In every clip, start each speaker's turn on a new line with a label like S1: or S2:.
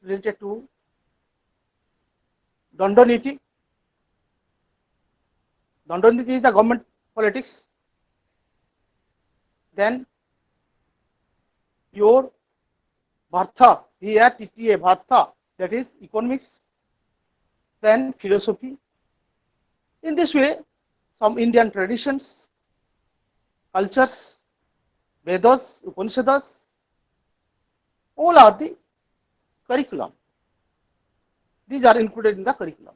S1: related to Dandoniti. Dandoniti is the government politics. Then your Bharta, BRTTA, Bharta, that is economics. Then philosophy. In this way, some Indian traditions, cultures, Vedas, Upanishads, all are the curriculum. These are included in the curriculum.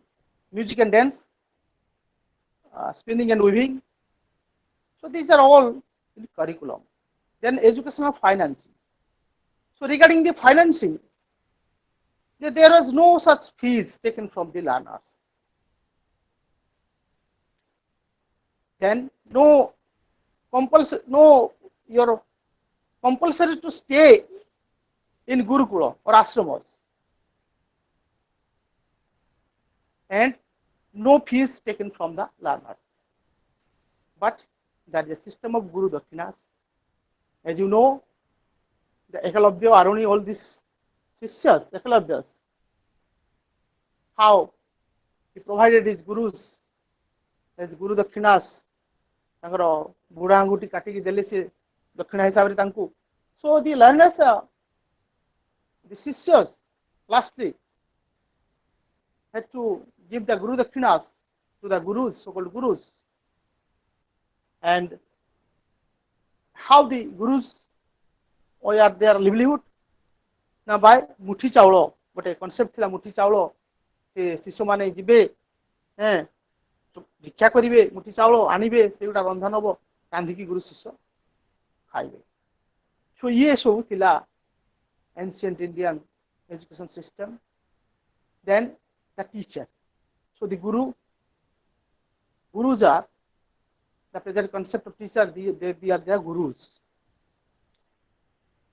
S1: Music and dance, spinning and weaving. So these are all in the curriculum. Then educational financing. So regarding the financing, there was no such fees taken from the learners. Then no your compulsory to stay in Gurukula or ashramas, and no fees taken from the learners. But there is a system of Guru Dakshinas. As you know, the Ekalavya, Aruni, all these Sishyas, Ekalavyas, how he provided his gurus as Guru Dakshinas, ତାଙ୍କର ବୁଢ଼ା ଆଙ୍ଗୁଠି କାଟିକି ଦେଲେ ସେ ଦକ୍ଷିଣା ହିସାବରେ ତାଙ୍କୁ. So the learners, the Sishyas, lastly, had to give the Guru Dakshinas to the Gurus, so-called Gurus. And how the Gurus were their livelihood? Now by muthi chaulo, but a concept thila muthi chaulo, se sisho mane jibe, ଭିକ୍ଷା କରିବେ, ମୁଠି ଚାଉଳ ଆଣିବେ, ସେଗୁଡ଼ା ରନ୍ଧନ ହବ, ରାନ୍ଧିକି ଗୁରୁ ଶିଷ୍ୟ ଖାଇବେ. So ଇଏ ସବୁ ଥିଲା ancient Indian education system. Then the teacher. So the gurus are the present concept of teacher. They are their gurus.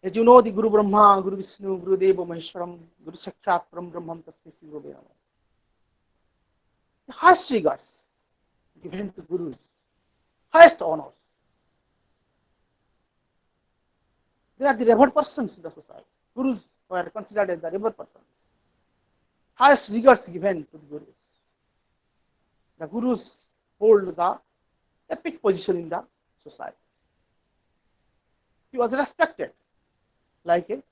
S1: As you know, the Guru Brahma, Guru Vishnu, Guru Deva Maheshwaram, Guru Sakshat Param Brahman Tasmai Shri Gurave Namah. The highest regards given to gurus, highest honors. They are the revered persons in the society. Gurus were considered as the revered persons. Highest regards given to the gurus. The gurus hold the epic position in the society. He was respected like a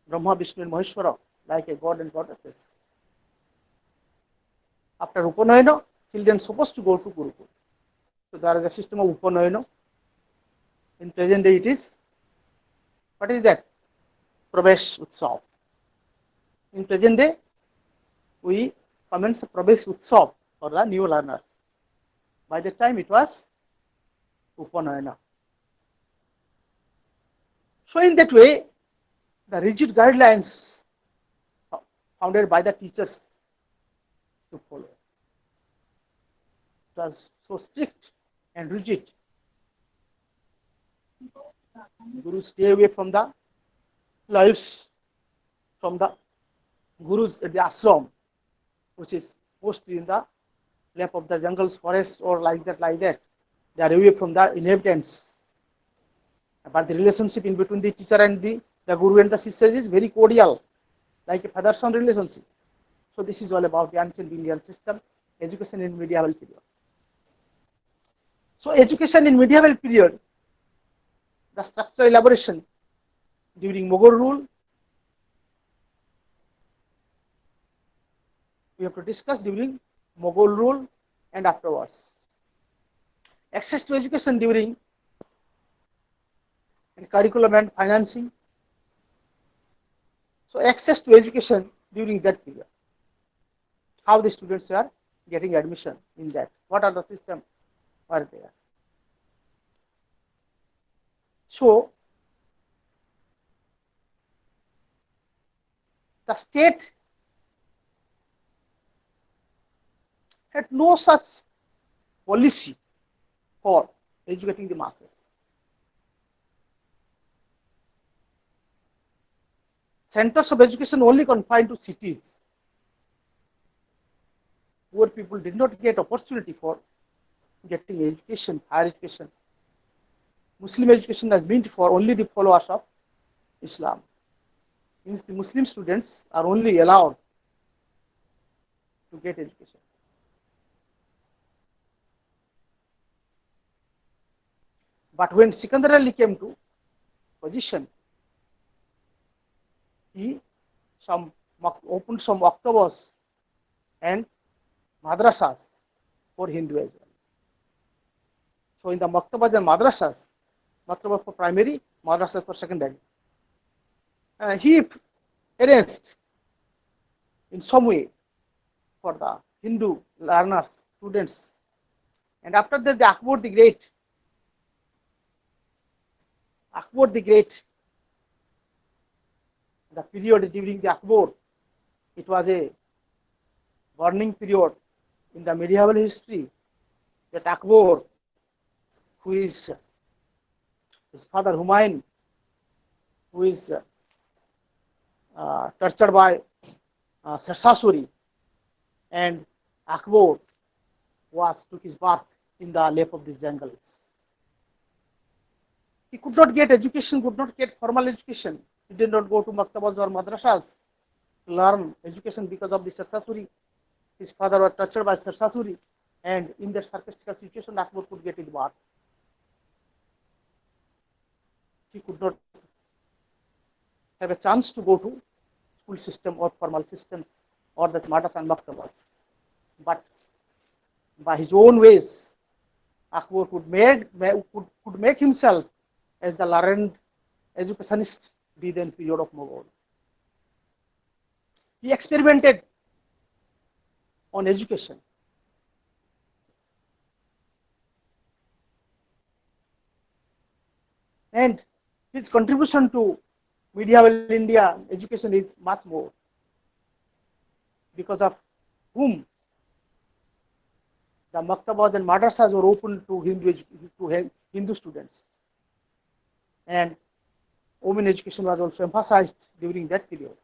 S1: Brahma, Vishnu and Maheshwara, like a god and goddesses. After Upanayana, children are supposed to go to Gurukul. So there is a system of Upanayana. In present day it is, what is that? Pravesh Utsav. In present day, we commence Pravesh Utsav for the new learners. By the time it was Upanayana. So in that way, the rigid guidelines founded by the teachers to follow. It was so strict and rigid. Gurus stay away from the lives, from the gurus at the ashram, which is mostly in the lap of the jungles, forests, or like that. They are away from the inhabitants. But the relationship in between the teacher and the guru and the sishyas is very cordial, like a father-son relationship. So this is all about the ancient Indian system, education in medieval period. So education in medieval period, the structural elaboration during Mughal rule, we have to discuss during Mughal rule and afterwards. Access to education during and curriculum and financing. So access to education during that period. How the students are getting admission in that. What are the systems are there. So the state had no such policy for educating the masses. Centers of education only confined to cities. Poor people did not get opportunity for getting education, higher education. Muslim education was meant for only the followers of Islam. means the Muslim students are only allowed to get education. But when Sikandar Ali came to position, he opened some maktabas and madrasas for Hindu as well. So in the maktabas and madrasas, maktabas for primary, madrasas for secondary, he arranged in some way for the Hindu learners, students. And after that, the Akbar the Great, the period during the Akbar, it was a burning period in the medieval history. That Akbar, who is his father Humayun, who is tortured by Sher Suri, and Akbar took his birth in the lap of these jungles. He could not get education, could not get formal education. He did not go to maktabas or madrasas to learn education because of the Sher Suri. His father was tortured by Sher Suri, and in that sarcastic situation, Akbar could get his birth. He could not have a chance to go to school system or formal systems or the madrasas and maktabas. But by his own ways, Akbar could make himself as the learned educationist be then period of Mughal. He experimented on education. And his contribution to medieval India education is much more, because of whom the maktabas and madrasas were open to Hindu students, and women education was also emphasized during that period.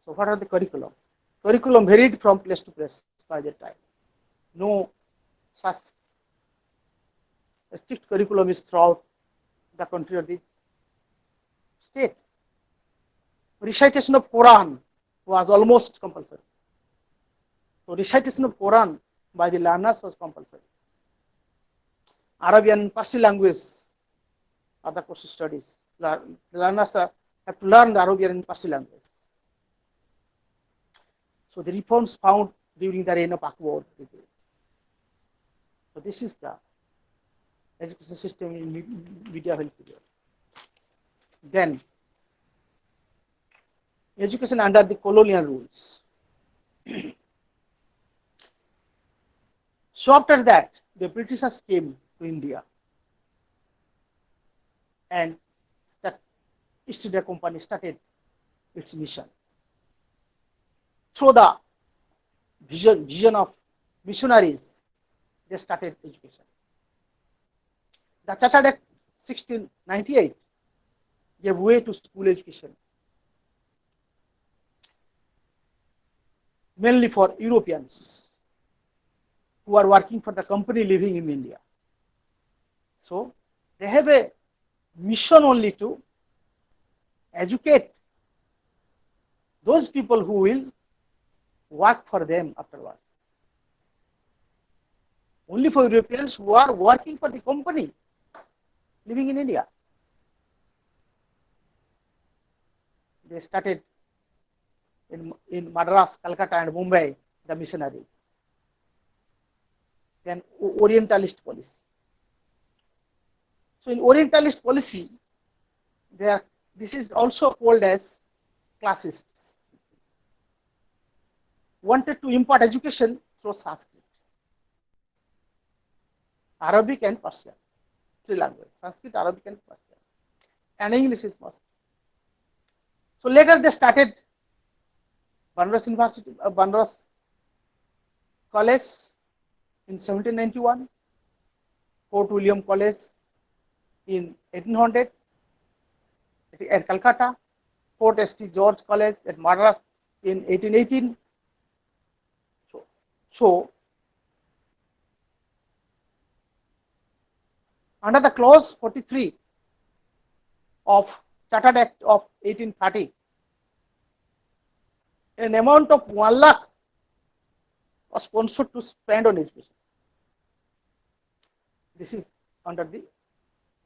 S1: So what are the curriculum? Curriculum varied from place to place by that time. No such strict curriculum is throughout the country or the state. Recitation of Quran was almost compulsory. So recitation of Quran by the learners was compulsory. Arabian Parsi language are the course studies. The learners have to learn the Arabian and Parsi language. So the reforms found during the reign of Akbar. So this is the education system in medieval period. Then education under the colonial rules. So after that, the Britishers came to India, and the East India Company started its mission. Through the vision of missionaries, they started education. The Chartered Act 1698 gave way to school education, mainly for Europeans who are working for the company living in India. So they have a mission only to educate those people who will work for them afterwards. Only for Europeans who are working for the company living in India. They started in Madras, Calcutta, and Mumbai, the missionaries. Then Orientalist policy. So in Orientalist policy, this is also called as classists. Wanted to impart education through Sanskrit, Arabic and Persian, three languages: Sanskrit, Arabic, and Persian, and English is must. So later they started Banaras University, Banaras College in 1791, Fort William College in 1800 at Calcutta, Fort St. George College at Madras in 1818. So under the clause 43 of Chartered Act of 1830, an amount of 1 lakh was sponsored to spend on education. This is under the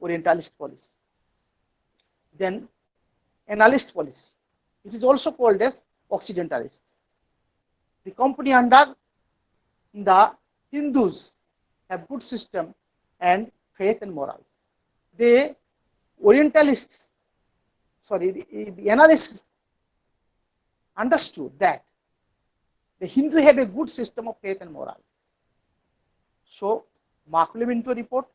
S1: Orientalist policy. Then Annalist policy. It is also called as Occidentalists. The company under the Hindus have good system and faith and morals. The Orientalists, the Annalists understood that the Hindu have a good system of faith and morals. So, Macaulay Minto report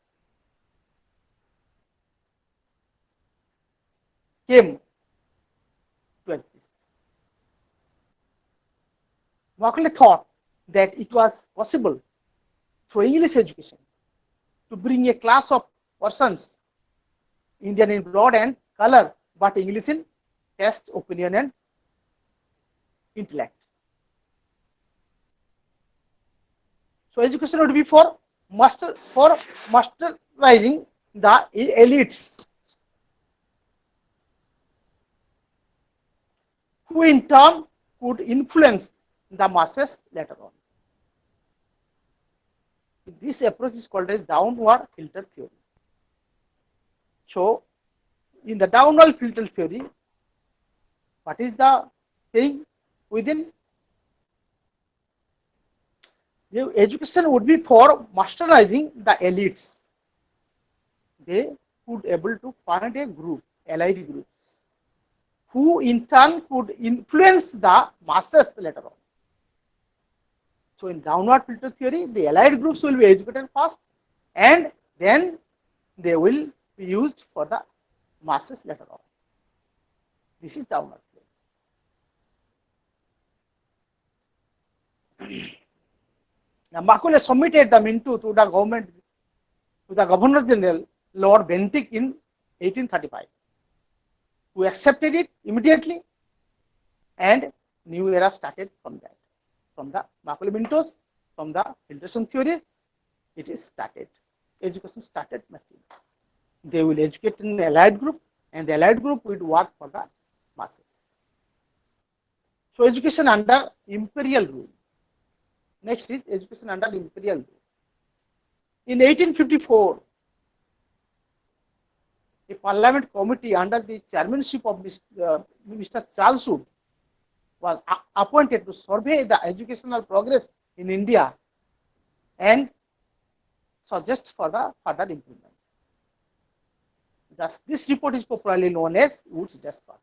S1: came to exist. Macaulay thought that it was possible through English education to bring a class of persons, Indian in blood and color, but English in taste, opinion, and intellect. So education would be for masterizing the elites, who in turn could influence the masses later on. This approach is called as downward filter theory. So, in the downward filter theory, what is the thing within? The education would be for masterizing the elites. They could able to find a group, allied groups, who in turn could influence the masses later on. So in downward filter theory, the allied groups will be educated first, and then they will be used for the masses later on. This is downward theory. Now, Macaulay submitted the Minto to the government, to the Governor General Lord Bentinck in 1835, who accepted it immediately, and new era started from that. From the Macaulay Mintos, from the filtration theories, it is started. Education started massively. They will educate in an allied group, and the allied group will work for the masses. So education under imperial rule. Next is education under imperial rule. In 1854, a parliament committee under the chairmanship of Mr. Charles Wood was appointed to survey the educational progress in India and suggest for the further improvement. Thus, this report is popularly known as Wood's Dispatch.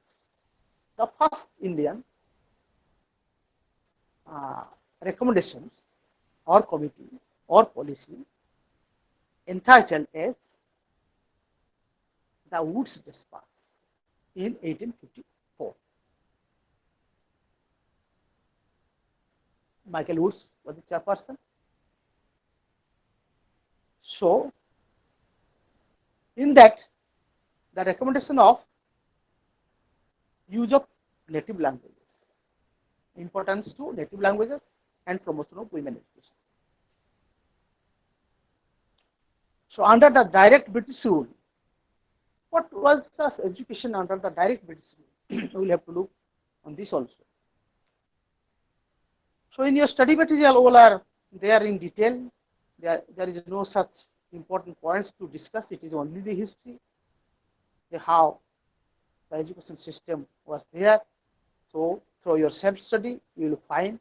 S1: The first Indian recommendations or committee or policy entitled as the Wood's Dispatch in 1854. Michael Woods was the chairperson. So, in that, the recommendation of use of native languages, importance to native languages, and promotion of women education. So, under the direct British rule, what was the education under the direct British rule? We will have to look on this also. So, in your study material, all are there in detail. There is no such important points to discuss. It is only the history, how the education system was there. So, through your self-study, you will find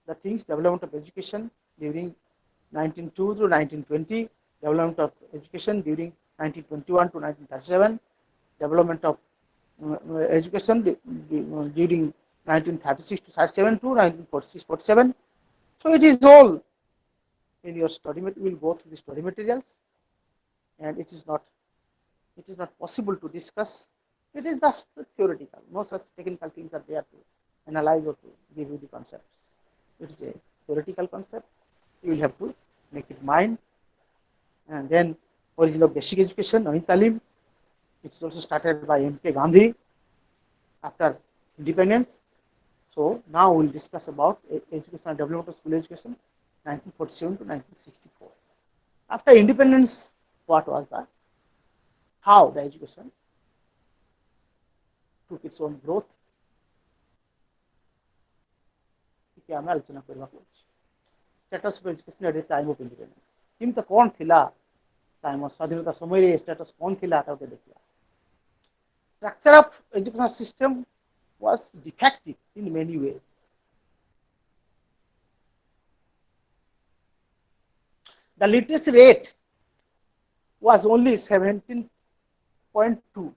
S1: the things, development of education during 1902 to 1920, development of education during 1921 to 1937, development of education during 1936 to 37 to 1946-47. So it is all in your study material. We will go through the study materials, and it is not possible to discuss. It is just theoretical. No such technical things are there to analyze or to give you the concepts. It is a theoretical concept. You will have to make it mind. And then origin of basic education, Naveed Talim. It is also started by M.K. Gandhi after independence. So now we will discuss about education and development of school education, 1947 to 1964. After independence, what was that? How the education took its own growth. आम आलोचना करने status of education at the time of independence किमत कौन थिला time स्वाधीनता समय status कौन थिला देखा structure of education system was defective in many ways. The literacy rate was only 17.2.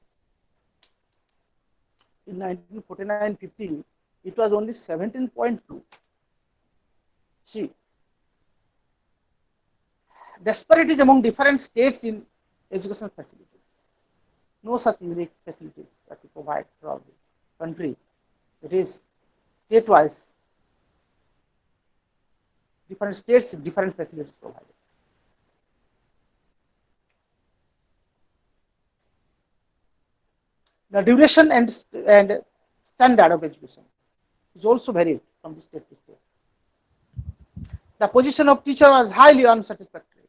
S1: In 1949-50, it was only 17.2. See, disparities among different states in educational facilities. No such unique facilities that we provide throughout the country. It is state-wise, different states, different facilities provided. The duration and standard of education is also varied from the state to state. The position of teacher was highly unsatisfactory.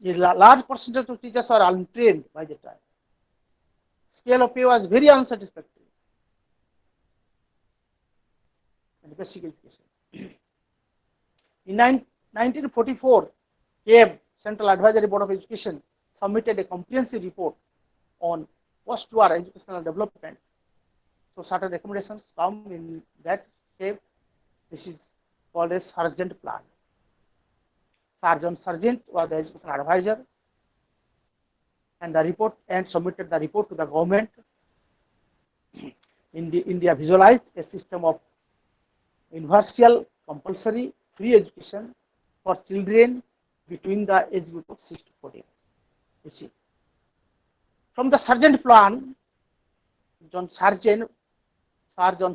S1: A large percentage of teachers are untrained by the time. Scale of pay was very unsatisfactory. And basic education. In 1944, CAB, Central Advisory Board of Education, submitted a comprehensive report on post-war educational development. So certain recommendations come in that shape. This is called a Sargent plan. Sergeant Sargent was the education advisor, and the report and submitted the report to the government. India visualized a system of universal, compulsory, free education for children between the age group of 6 to 14. You see, from the Sargent plan, Sergeant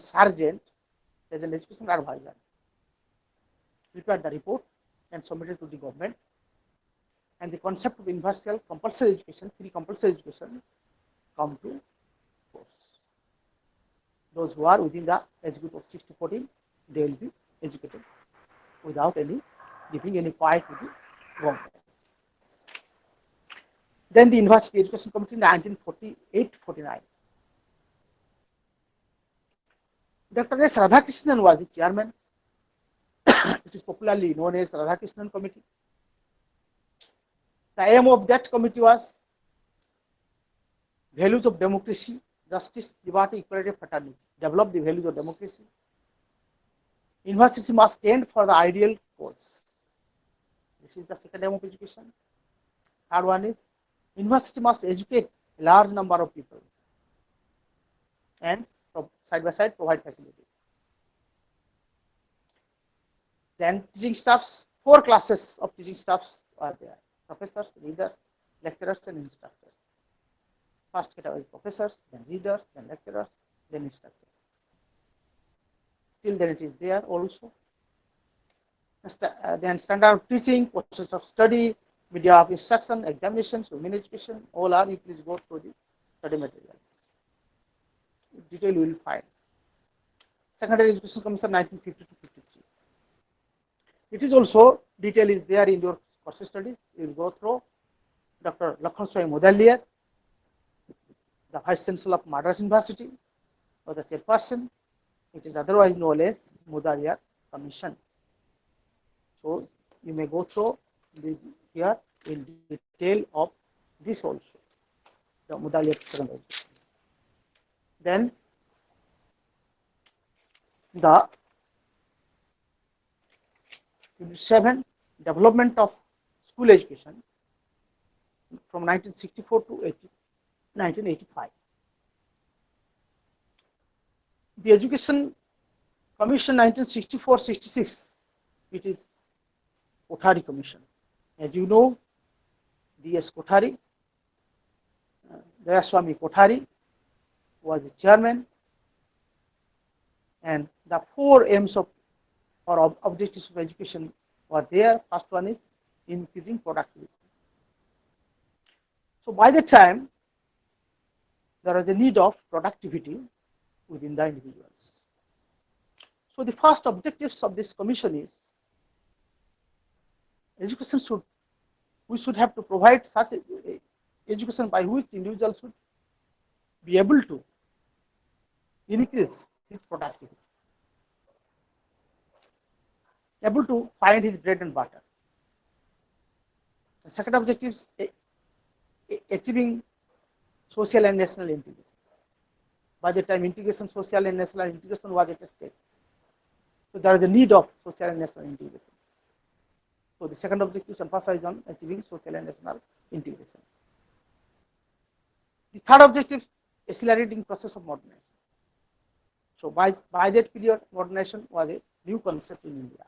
S1: Sargent, as an education advisor, prepared the report and submitted to the government. And the concept of universal compulsory education, free compulsory education, come to force. Those who are within the age group of 6 to 14, they will be educated without any giving any fight to the government. Then the University Education Committee in 1948-49. Dr. S. Radhakrishnan was the chairman. It is popularly known as Radhakrishnan Committee. The aim of that committee was values of democracy, justice, liberty, equality, fraternity. Develop the values of democracy. University must stand for the ideal cause. This is the second aim of education. Third one is university must educate a large number of people and side by side provide facilities. Then teaching staffs, 4 classes of teaching staffs are there: professors, readers, lecturers, and instructors. First category professors, then readers, then lecturers, then instructors. Still then it is there also. Then standard of teaching, process of study, media of instruction, examinations, women education, all are, you please go through the study materials. Detail you will find. Secondary Education Commission 1950 to 53. It is also, detail is there in your course studies. You will go through. Dr. Lakshman Swami Mudaliar, the Vice Chancellor of Madras University, or the chairperson. It is otherwise known as Mudaliar Commission. So you may go through here in detail of this also, the Mudaliar Secondary Education. Then the Unit 7, development of school education from 1964 to 1985. The Education Commission 1964-66, it is Kothari Commission. As you know, D.S. Kothari, Dayaswamy Kothari was the chairman, and the 4 aims of or objectives of education were there. First one is increasing productivity. So by the time there is a need of productivity within the individuals. So the first objectives of this commission is education we should have to provide such education by which individuals should be able to increase his productivity, able to find his bread and butter. The second objective is achieving social and national integration. By the time integration, social and national integration was at stake. So there is a need of social and national integration. So the second objective emphasizes on achieving social and national integration. The third objective, accelerating process of modernization. So by that period, modernization was a new concept in India.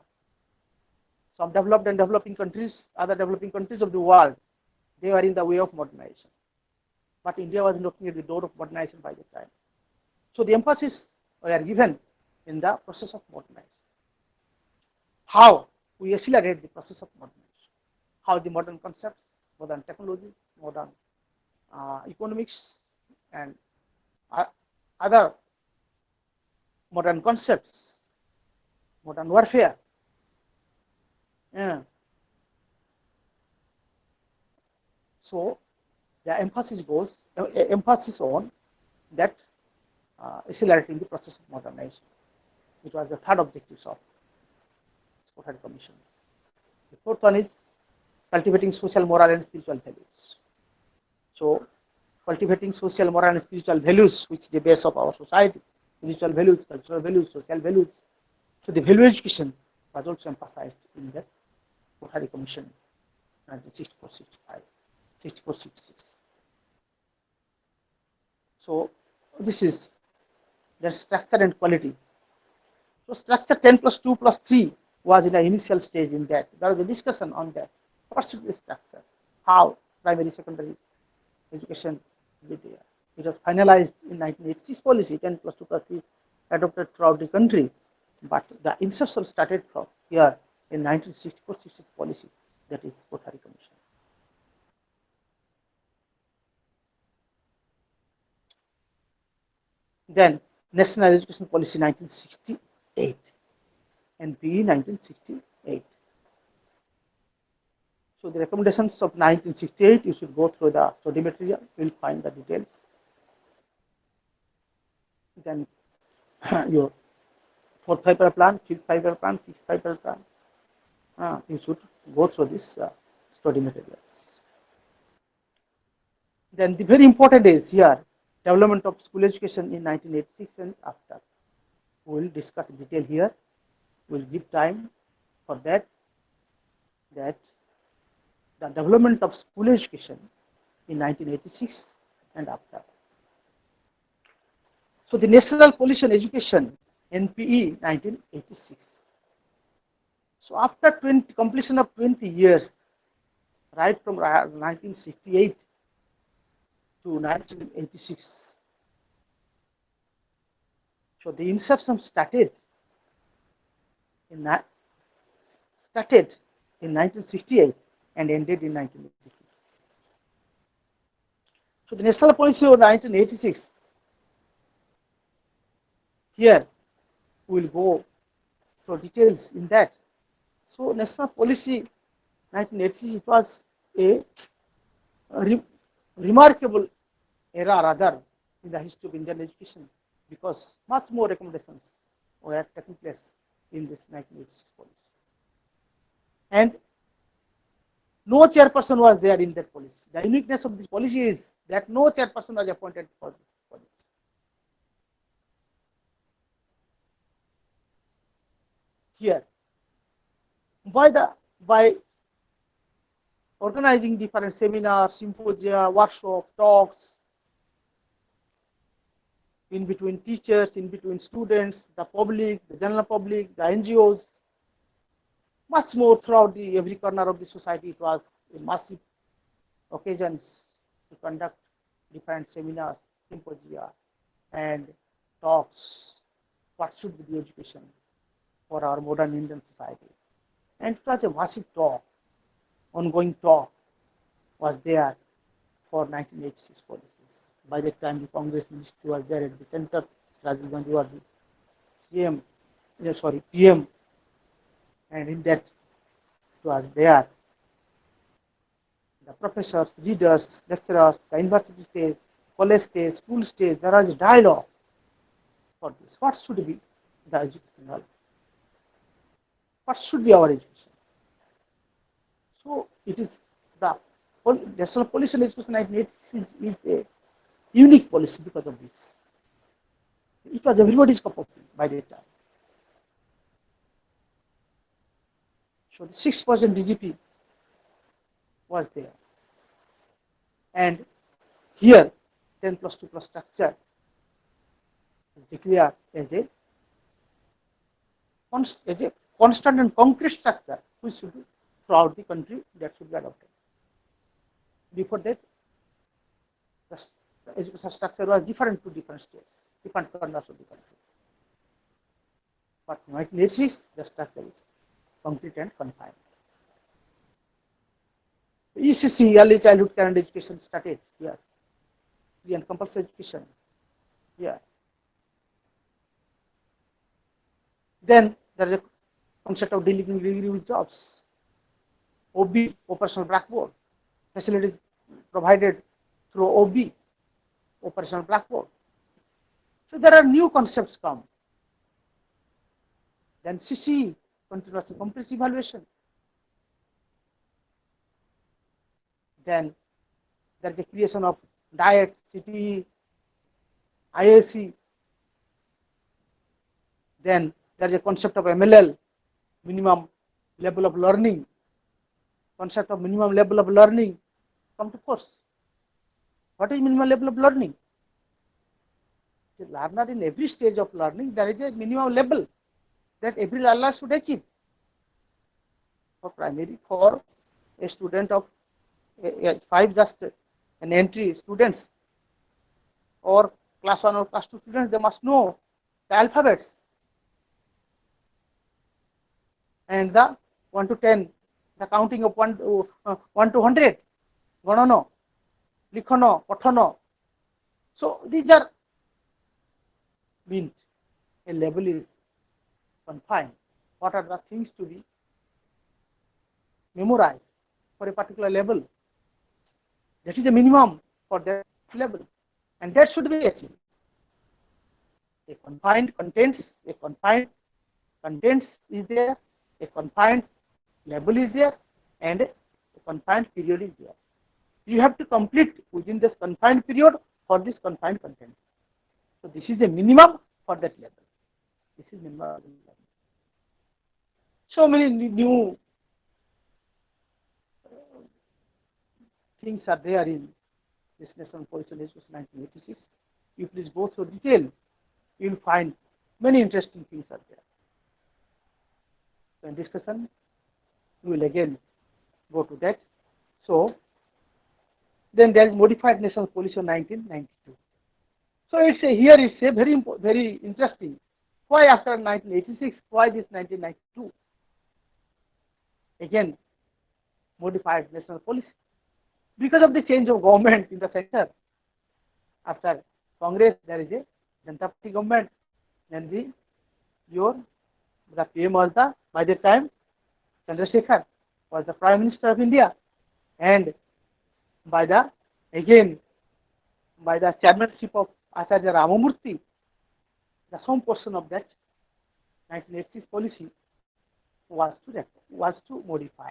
S1: Some developed and developing countries, other developing countries of the world, they were in the way of modernization. But India was knocking at the door of modernization by the time. So the emphasis were given in the process of modernization. How we accelerate the process of modernization. How the modern concepts, modern technologies, modern economics, and other modern concepts, modern warfare. Yeah. So the emphasis on that accelerating the process of modernization. It was the third objective of Skothari Commission. The fourth one is cultivating social, moral, and spiritual values. So, cultivating social, moral, and spiritual values, which is the base of our society, spiritual values, cultural values, social values. So, the value education was also emphasized in the Skothari Commission, 1964-65, 64-66. So, this is the structure and quality. So, structure 10 plus 2 plus 3 was in the initial stage in that. There was a discussion on that. What should be the structure? How primary, secondary education will be there. It was finalized in 1986 policy, 10 plus 2 plus 3 adopted throughout the country. But the inception started from here in 1964-66 policy, that is Skothari Commission. Then National Education Policy 1968 and PE 1968. So the recommendations of 1968, you should go through the study material, you will find the details. Then your 4th 5-year plan, 5th 5-year plan, 6th 5-year plan, you should go through this study materials. Then the very important is here, development of school education in 1986 and after. We will discuss in detail here. We will give time for that the development of school education in 1986 and after. So the National Policy on Education, NPE 1986. So after completion of 20 years, right from 1968 to 1986, so the inception started in 1968 and ended in 1986. So the National Policy of 1986, here we will go through details in that. So National Policy 1986, it was a remarkable era rather in the history of Indian education, because much more recommendations were taking place in this 1986 policy. And no chairperson was there in that policy. The uniqueness of this policy is that no chairperson was appointed for this policy. Here, by organizing different seminars, symposia, workshops, talks, in between teachers, in between students, the public, the general public, the NGOs, much more throughout every corner of the society. It was a massive occasions to conduct different seminars, symposia, and talks. What should be the education for our modern Indian society? And it was a massive talk, ongoing talk was there for 1986 policies. By that time, the Congress ministry was there at the center. Rajiv Gandhi was the PM, and in that it was there the professors, readers, lecturers, the university stays, college stage, school stage, there is dialogue for this. What should be the educational? What should be our education? So it is the National Policy on Education 1986 is a unique policy because of this. It was everybody's cup of tea by that time. So the 6% DGP was there. And here 10+2+ structure is declared as a constant and concrete structure which should be throughout the country that should be adopted. Before that, the education structure was different to different states, different corners of the country. But in 1986, the structure is concrete and confined. ECC, early childhood current education, started here. Free and compulsory education here. Then there is a concept of dealing degree with jobs. OB, operational blackboard, facilities provided through OB, operational blackboard. So there are new concepts come. Then CC, continuous and comprehensive evaluation. Then there is a creation of diet, CTE, IAC. Then there is a concept of MLL, minimum level of learning. Concept of minimum level of learning come to force. What is minimum level of learning? The learner in every stage of learning, there is a minimum level that every learner should achieve. For primary, for a student of 5, just an entry students, or class 1 or class 2 students, they must know the alphabets and the 1 to 10, the counting of 1 to 100, Ganano, Likhono, Pathono. So these are meant a level is confined. What are the things to be memorized for a particular level? That is a minimum for that level, and that should be achieved. A confined contents is there, a confined level is there, and a confined period is there. You have to complete within this confined period for this confined content. So this is a minimum for that level. This is minimum. So many new things are there in this National Policy on Education 1986. You please go through detail. You will find many interesting things are there. So in discussion, we will again go to that. So then there is modified National Policy on 1992. So here it's a very interesting. Why after 1986? Why this 1992? Again, modified national policy because of the change of government in the center. After Congress, there is a Janata Party government. Then the PM was by the time Chandrasekhar was the Prime Minister of India, and by the chairmanship of Acharya Ramamurthy, some portion of that 1986 policy was to modify.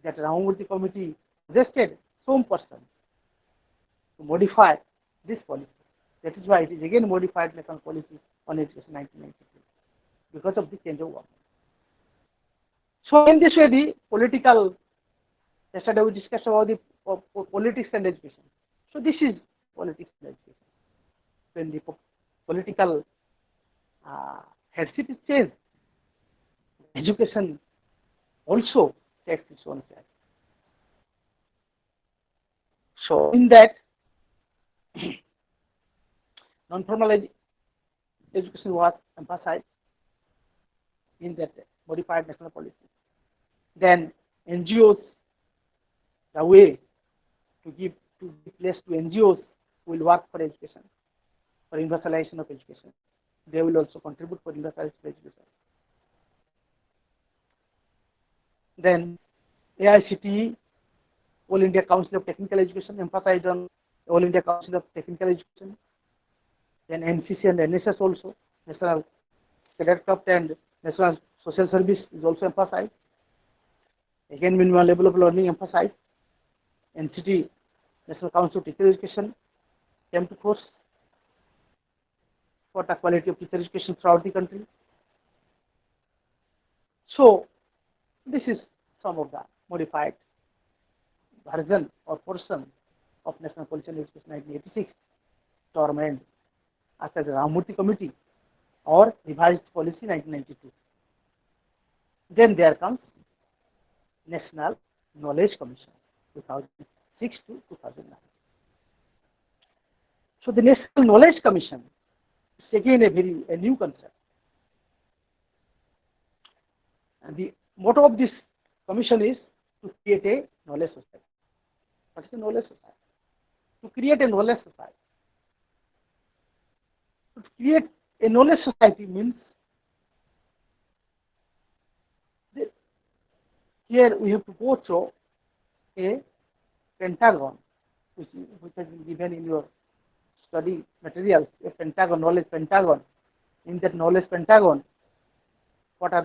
S1: That Ramamurthy committee suggested some person to modify this policy. That is why it is again modified national policy on education 1992 because of the change of government. So in this way, the political, yesterday we discussed about the politics and education. So this is politics and education. When the political headship is changed, education also takes its own place. So in that, non-formal education was emphasized in that modified national policy. Then NGOs, the way to give place to NGOs who will work for education, for universalization of education. They will also contribute for universalization of education. Then AICTE, All India Council of Technical Education, emphasized on All India Council of Technical Education, then NCC and NSS also, National Cadet Corps and National Social Service is also emphasized. Again, minimum level of learning emphasized. NCT, National Council of Teacher Education, came to force for the quality of teacher education throughout the country. So, this is some of the modified version or portion of National Policy on Education 1986, termed after the Ramamurthy Committee or Revised Policy 1992. Then there comes National Knowledge Commission 2006 to 2009. So the National Knowledge Commission is again a new concept. And the motto of this commission is to create a knowledge society. What is a knowledge society? To create a knowledge society. To create a knowledge society means that here we have to go through a pentagon, which has been given in your study materials, a pentagon, knowledge pentagon. In that knowledge pentagon, what are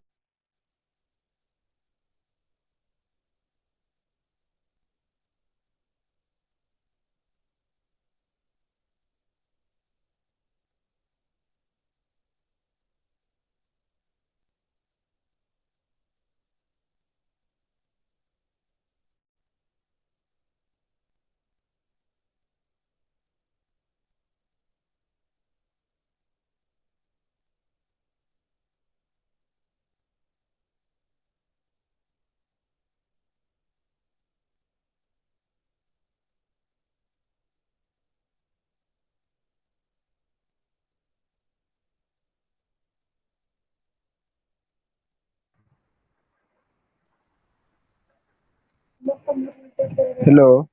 S2: Hello.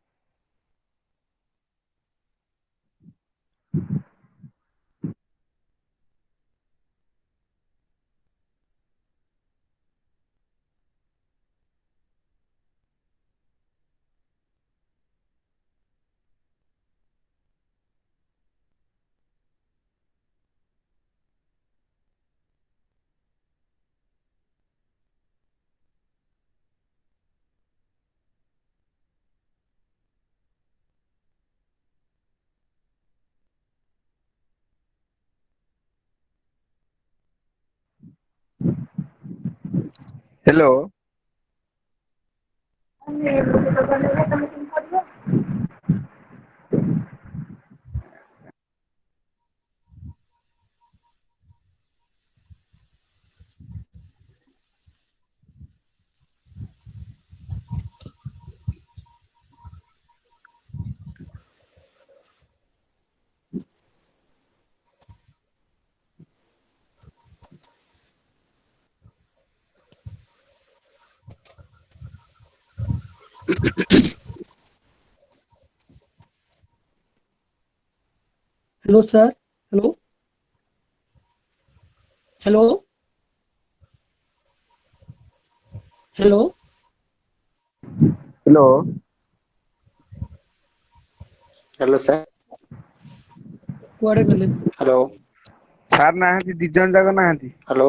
S2: Hello.
S3: Hello, sir. Hello. Hello. Hello.
S2: Hello.
S4: Hello, sir.
S3: କୁଆଡେ ଗଲେ?
S4: Hello.
S2: Sir ନାହାନ୍ତି, ଦି ଜଣ ଯାକ ନାହାନ୍ତି।
S4: Hello.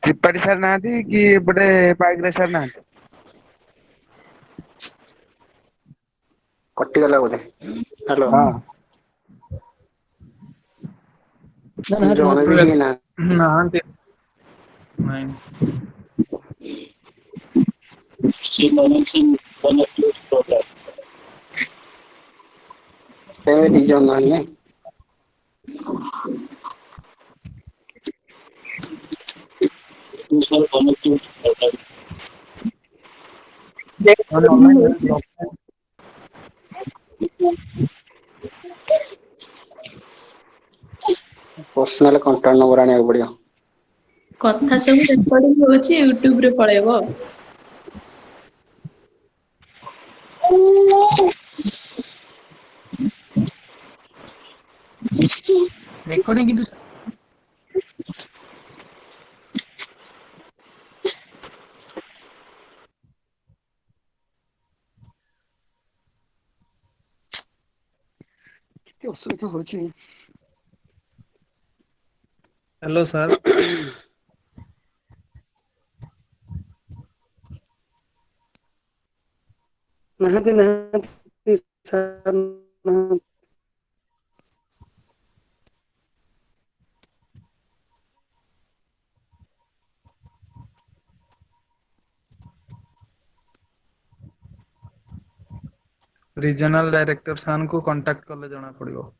S2: Tripathi sir ନାହାନ୍ତି କି ଏପଟେ ପାଇକରାଜ sir ନାହାନ୍ତି।
S4: କଟିଗଲା ବୋଧେ। ହ୍ୟାଲୋ।
S2: ହଁ।
S3: ନା ନାହାନ୍ତି
S4: ଜଣେ ବି କେହି ନାହାନ୍ତି।
S2: ନାହାନ୍ତି। ନାଇଁ।
S4: ସେ ଦି ଜଣ ନାହାନ୍ତି। ପର୍ସନାଲ କଣ୍ଟାକ୍ଟ ନମ୍ବର ଆଣିବାକୁ ପଡିବ।
S5: କଥା ସବୁ ରେକର୍ଡିଂ ହଉଛି, ୟୁଟ୍ୟୁବ ରେ ପଳେଇବ।
S3: ରେକର୍ଡିଂ କିନ୍ତୁ
S4: तो होची
S6: हेलो सर।
S4: नहीं सर
S6: रीजनल डायरेक्टर सान को कांटेक्ट करले जाना पड़िबो।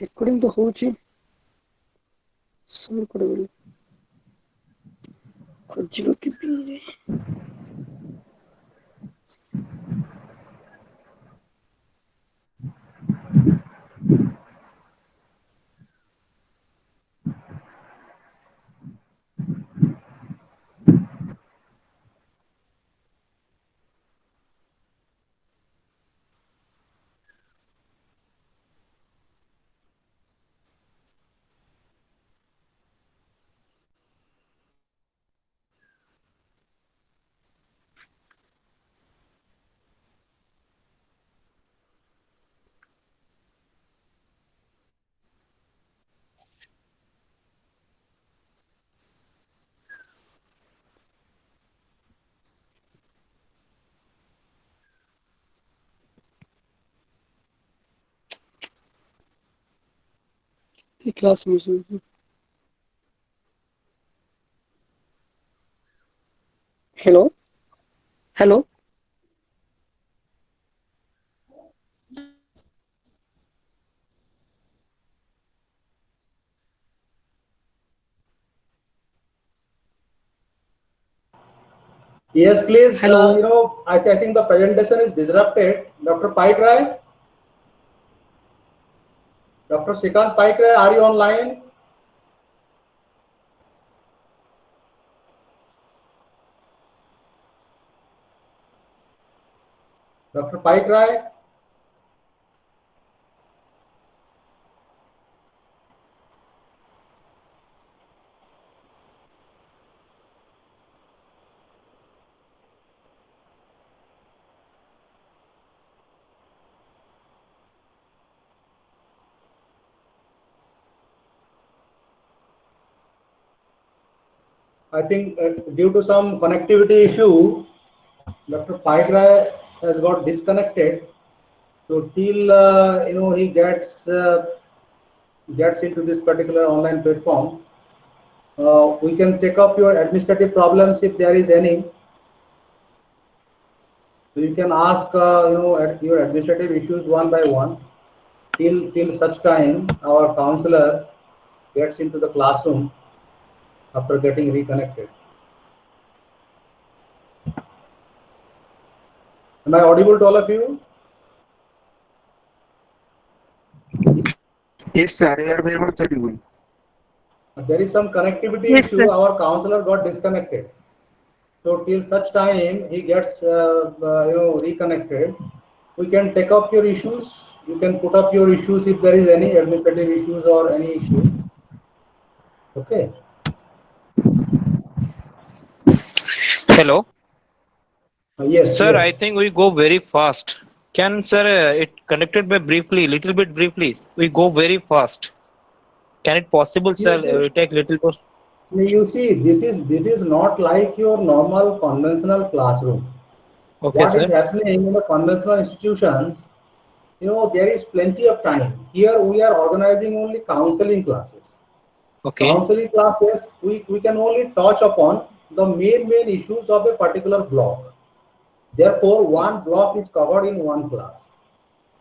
S3: ରେକର୍ଡିଂ ତ ହଉଛି ସର କୋଡେ ଗଲେ ଖୋଜିବ କିପିରେ क्लास में hello hello
S7: Yes, please.
S3: Hello.
S7: I think the presentation is disrupted. Dr. Paik Rai, Dr. Shrikant Paik Rai, are you online? Dr. Paik Rai? I think due to some connectivity issue, Dr. Paik Rai has got disconnected. So till he gets into this particular online platform, we can take up your administrative problems if there is any. So you can ask your administrative issues one by one till such time our counselor gets into the classroom after getting reconnected. Am I audible to all of you?
S2: Yes, sir. You are very much audible.
S7: There is some connectivity
S2: Yes,
S7: issue.
S2: sir.
S7: Our counselor got disconnected. So till such time he gets reconnected, we can take up your issues. You can put up your issues if there is any administrative issues or any issue. Okay.
S8: Hello.
S7: Yes,
S8: Sir, I
S7: yes.
S8: think we go very fast. Can sir it connected by briefly, little bit briefly? We go very fast. Can it possible, sir? We take little bit.
S7: You see, this is not like your normal conventional classroom.
S8: Okay,
S7: What is
S8: sir.
S7: happening in the conventional institutions, there is plenty of time. Here we are organizing only counseling classes.
S8: Okay.
S7: Counseling classes, we can only touch upon the main issues of a particular block. Therefore, one block is covered in one class.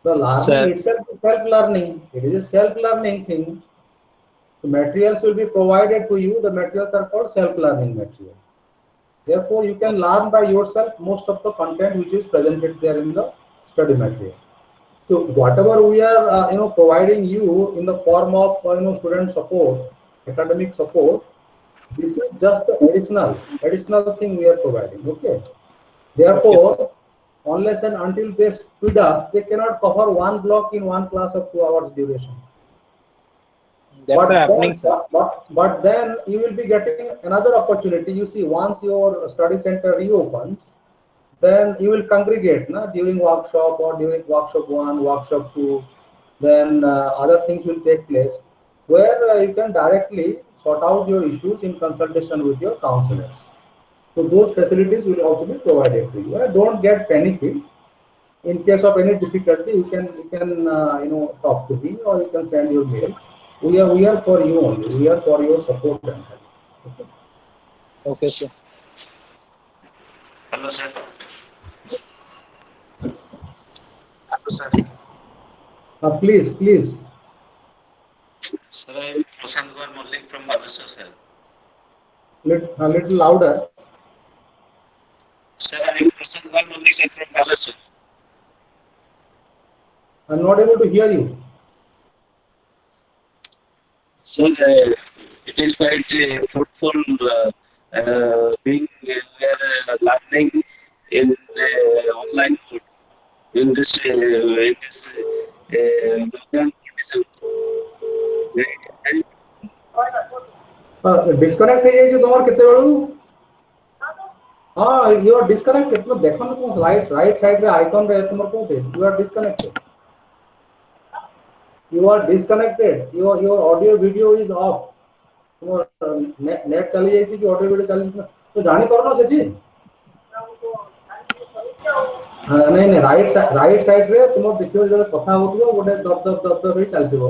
S7: The learning
S8: Sir,
S7: itself is self-learning. It is a self-learning thing. The materials will be provided to you. The materials are called self-learning material. Therefore, you can learn by yourself most of the content which is presented there in the study material. So whatever we are, providing you in the form of, student support, academic support, this is just the additional thing we are providing. Okay.
S8: okay, sir.
S7: Therefore, unless and until they speed up, they cannot cover one block in one class of 2 hours duration.
S8: That's
S7: But
S8: happening,
S7: then,
S8: sir.
S7: but then you will be getting another opportunity. You see, once your study center reopens, then you will congregate during workshop or during workshop 1, workshop 2. Then other things will take place where you can directly sort out your issues in consultation with your counselors. So those facilities will also be provided to you. Don't get panicky. In case of any difficulty, you can talk to me or you can send your mail. We are for you only. We are for your support and help. Okay.
S8: Okay, sir.
S2: Hello, sir.
S7: Please.
S2: Sir, I am Prashant Kumar Mallik from Baleswar, sir.
S7: A little louder.
S2: Sir, I am Prashant Kumar Mallik, sir, from Baleswar.
S7: I'm not able to hear you.
S2: Sir, it is quite fruitful being we are learning in online mode in this lockdown condition.
S7: Disconnect ହେଇଯାଇଛି ତମର କେତେବେଳୁ? ହଁ, you are disconnected. ତୁମେ ଦେଖନ୍ତୁ ତୁମ right side ରେ icon ରେ ତୁମର କୋଉଠି? You are disconnected. You are disconnected. Your audio video is off. ତୁମର net ଚାଲି ଯାଇଛି କି audio video ଚାଲିଛି? ତୁ ଜାଣି ପାରୁନ ସେଠି? ନାଇଁ ରାଇଟ୍ ସାଇଡ୍ ରେ ତୁମର ଦେଖିବ ଯେତେବେଳେ କଥା ହଉଥିବ ଗୋଟେ ଦବ ହେଇ ଚାଲିଥିବ।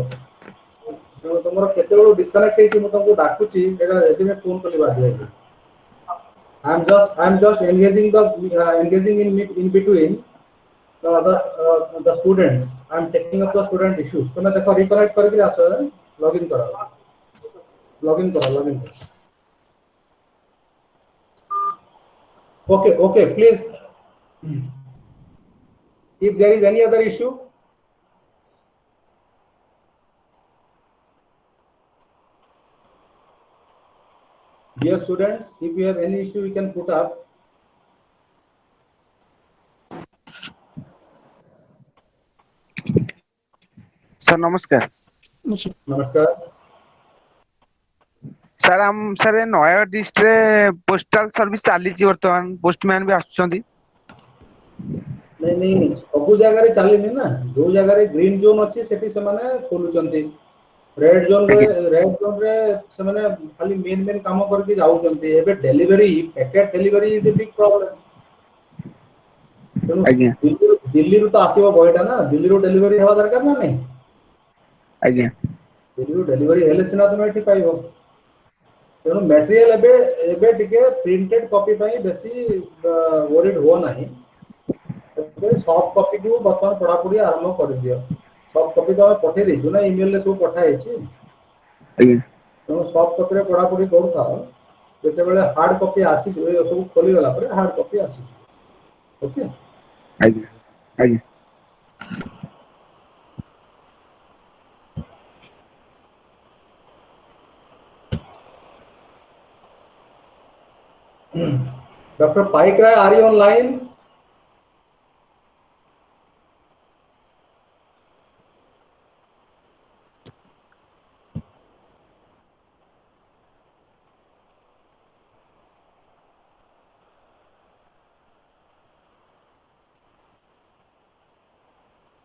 S7: ତମର କେତେବେଳୁ ଡିସକନେକ୍ଟ ହେଇକି ମୁଁ ତମକୁ ଡାକୁଛି ଏଟା ଏଦିନେ ଫୋନ କଲି ବାଧ୍ୟ। I'm just engaging in between the students. I'm taking up the student issues. ତମେ ଦେଖ reconnect କରିକି ଆସ, login କର। login କର। Okay, please. If there is any other issue, dear students, if you have any issue, you can put up.
S2: Sir, namaskar.
S7: Namaskar.
S2: Sir sir Nayagarh ଡିଷ୍ଟ୍ରିକ୍ଟରେ postal service ଚାଲିଛି ବର୍ତ୍ତମାନ, postman ବି ଆସୁଛନ୍ତି।
S7: नहीं सब जगह चलनी ना, जो जगह ग्रीन जोन अच्छी सेठी सेमाने खोलुचंती। रेड जोन रे सेमाने खाली मेन काम करके जाउचंती। एबे delivery packet delivery is a big problem. तेणु
S2: आज्ञा
S7: दिल्ली रू तो आसीबो बयटा ना, दिल्ली रू डिलीवरी हेबा दरकार ना नहीं।
S2: आज्ञा
S7: दिल्ली रू डिलीवरी हेले सिना तुम एठी पाइबो। तेणु मटेरियल एबे एबे टिके प्रिंटेड कॉपी पई बेसी वरीड हो नहीं। सॉफ्ट कॉपी को बर्तमान पढ़ापढ़ी आरंभ कर दियो। सॉफ्ट कॉपी तो पठे देछु ना, ईमेल रे सब पठाई छी। तो सॉफ्ट कॉपी रे पढ़ापढ़ी करू था। जेते बेले हार्ड कॉपी आसी सब खोली गला पर हार्ड कॉपी आसी। ओके,
S2: आज्ञा
S7: doctor Paik Rai, are you online?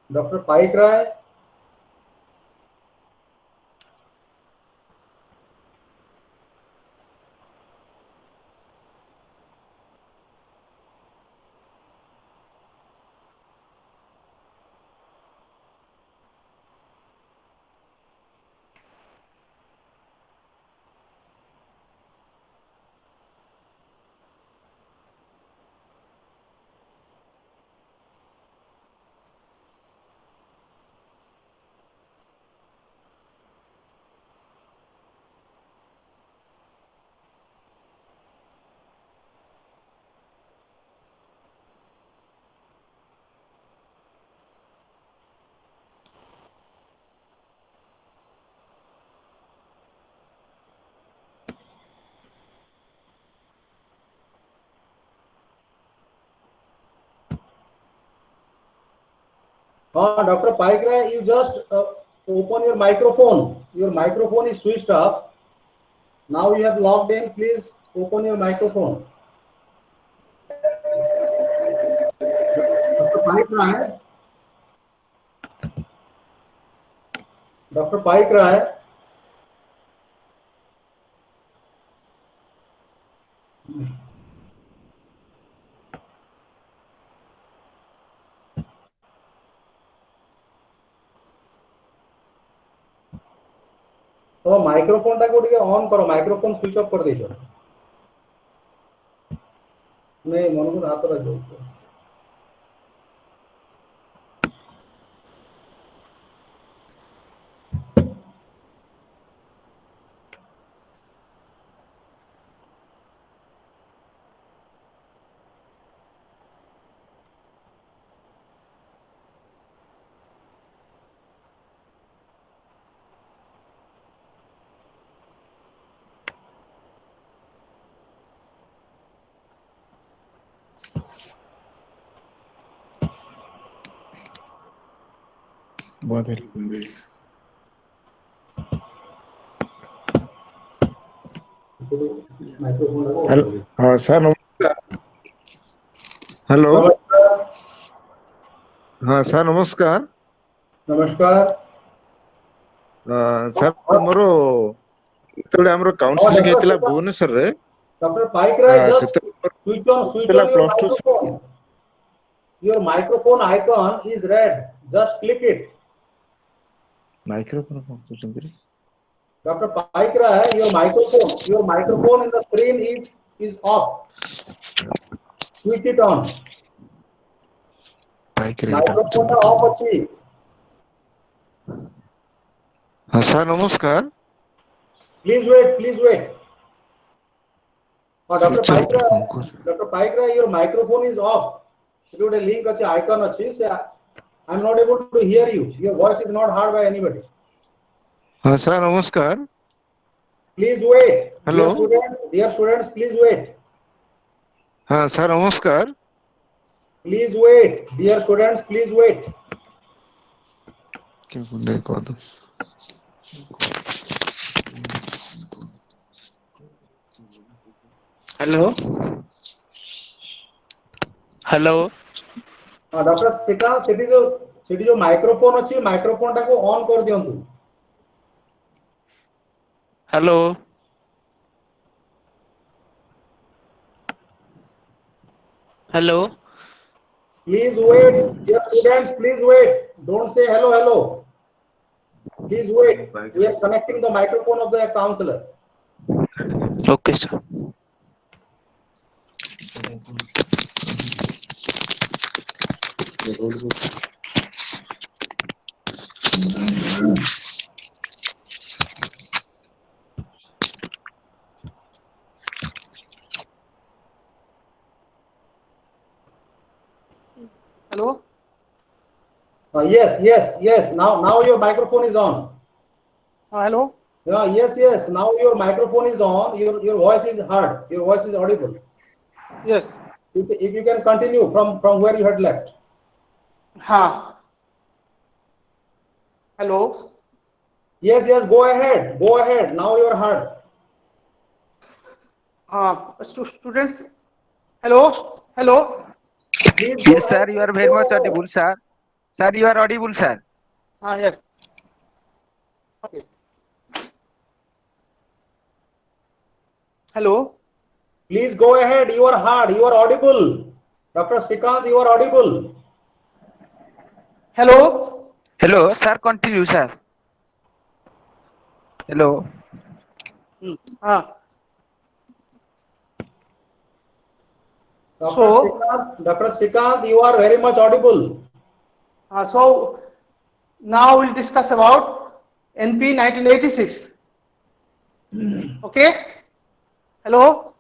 S7: Dr. Paik Rai. Dr. Paik Rai, you just open your microphone. Your microphone is switched off. Now you have logged in. Please open your microphone. Dr. Paik Rai. Dr. Paik Rai. तो microphone टाको टिके on करो microphone switch off कर देछो नहीं मन को हाथ रख दो
S9: हेलो हाँ सर नमस्कार हेलो हाँ सर नमस्कार
S7: नमस्कार
S9: सर मोर जेतबेले हमरो काउंसलिंग हेतिला भुवनेश्वर रे
S7: डॉक्टर पाइक राय जस्ट
S9: सेते
S7: switch on your
S9: plus 2
S7: microphone. Your microphone icon is red. Just click it.
S9: Microphone function करे
S7: Dr. Paik Rai, your microphone in the screen is off. Switch it on.
S9: Bike रे
S7: Microphone off अच्छी.
S9: हाँ sir नमस्कार
S7: Please wait. Dr. Paik Rai, your microphone is off. If you have a link अच्छी icon अच्छी से I'm not able to hear you. Your voice is not heard by anybody.
S9: हाँ sir नमस्कार
S7: Please wait.
S9: Hello.
S7: Dear students, please wait.
S9: हाँ sir नमस्कार
S7: Please wait. Dear students, please wait.
S9: क्या बोले कह दो
S2: hello hello
S7: doctor Shrikant Sethi जो microphone अच्छी माइक्रोफोन टाको ऑन कर दियंतु
S2: hello hello
S7: please wait dear students please wait don't say hello please wait we are connecting the microphone of the counsellor
S2: okay sir
S1: Hello?
S7: Yes. Now your microphone is on.
S1: Hello?
S7: Yes. Now your microphone is on. Your voice is heard. Your voice is audible.
S1: Yes.
S7: If you can continue from where you had left.
S1: Hello?
S7: Yes. Go ahead. Now you are heard.
S1: Students. Hello?
S7: Please
S2: Yes, sir. You are very much audible, sir. Sir, you are audible, sir.
S1: Yes. Okay. Hello.
S7: Please go ahead. You are hard. You are audible. Dr. Srikanth, you are audible.
S1: Hello.
S2: Hello, sir. Continue, sir. Hello.
S1: Ah.
S7: Dr.
S1: So,
S7: Srikanth, Dr. Srikanth, you are very much audible.
S1: so now we'll discuss about NP 1986. Okay. Hello.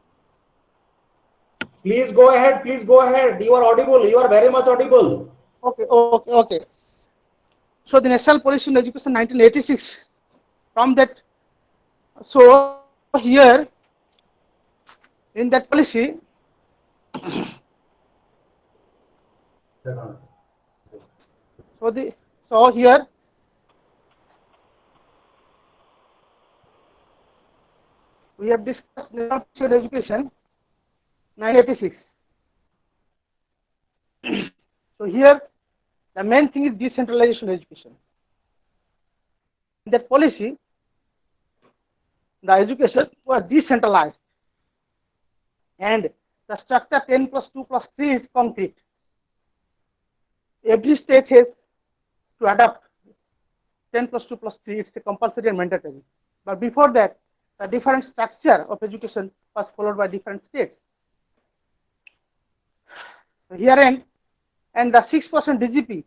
S7: Please go ahead. Please go ahead. You are audible. You are very much audible.
S1: Okay. So the National Policy in Education 1986. From that, so here in that policy, so here we have discussed National Policy on Education 1986. So here the main thing is decentralization of education. In that policy, the education was decentralized and the structure 10 plus 2 plus 3 is concrete. Every state has to adopt 10 plus 2 plus 3, it's a compulsory and mandatory. But before that, the different structure of education was followed by different states. So here and the 6% DGP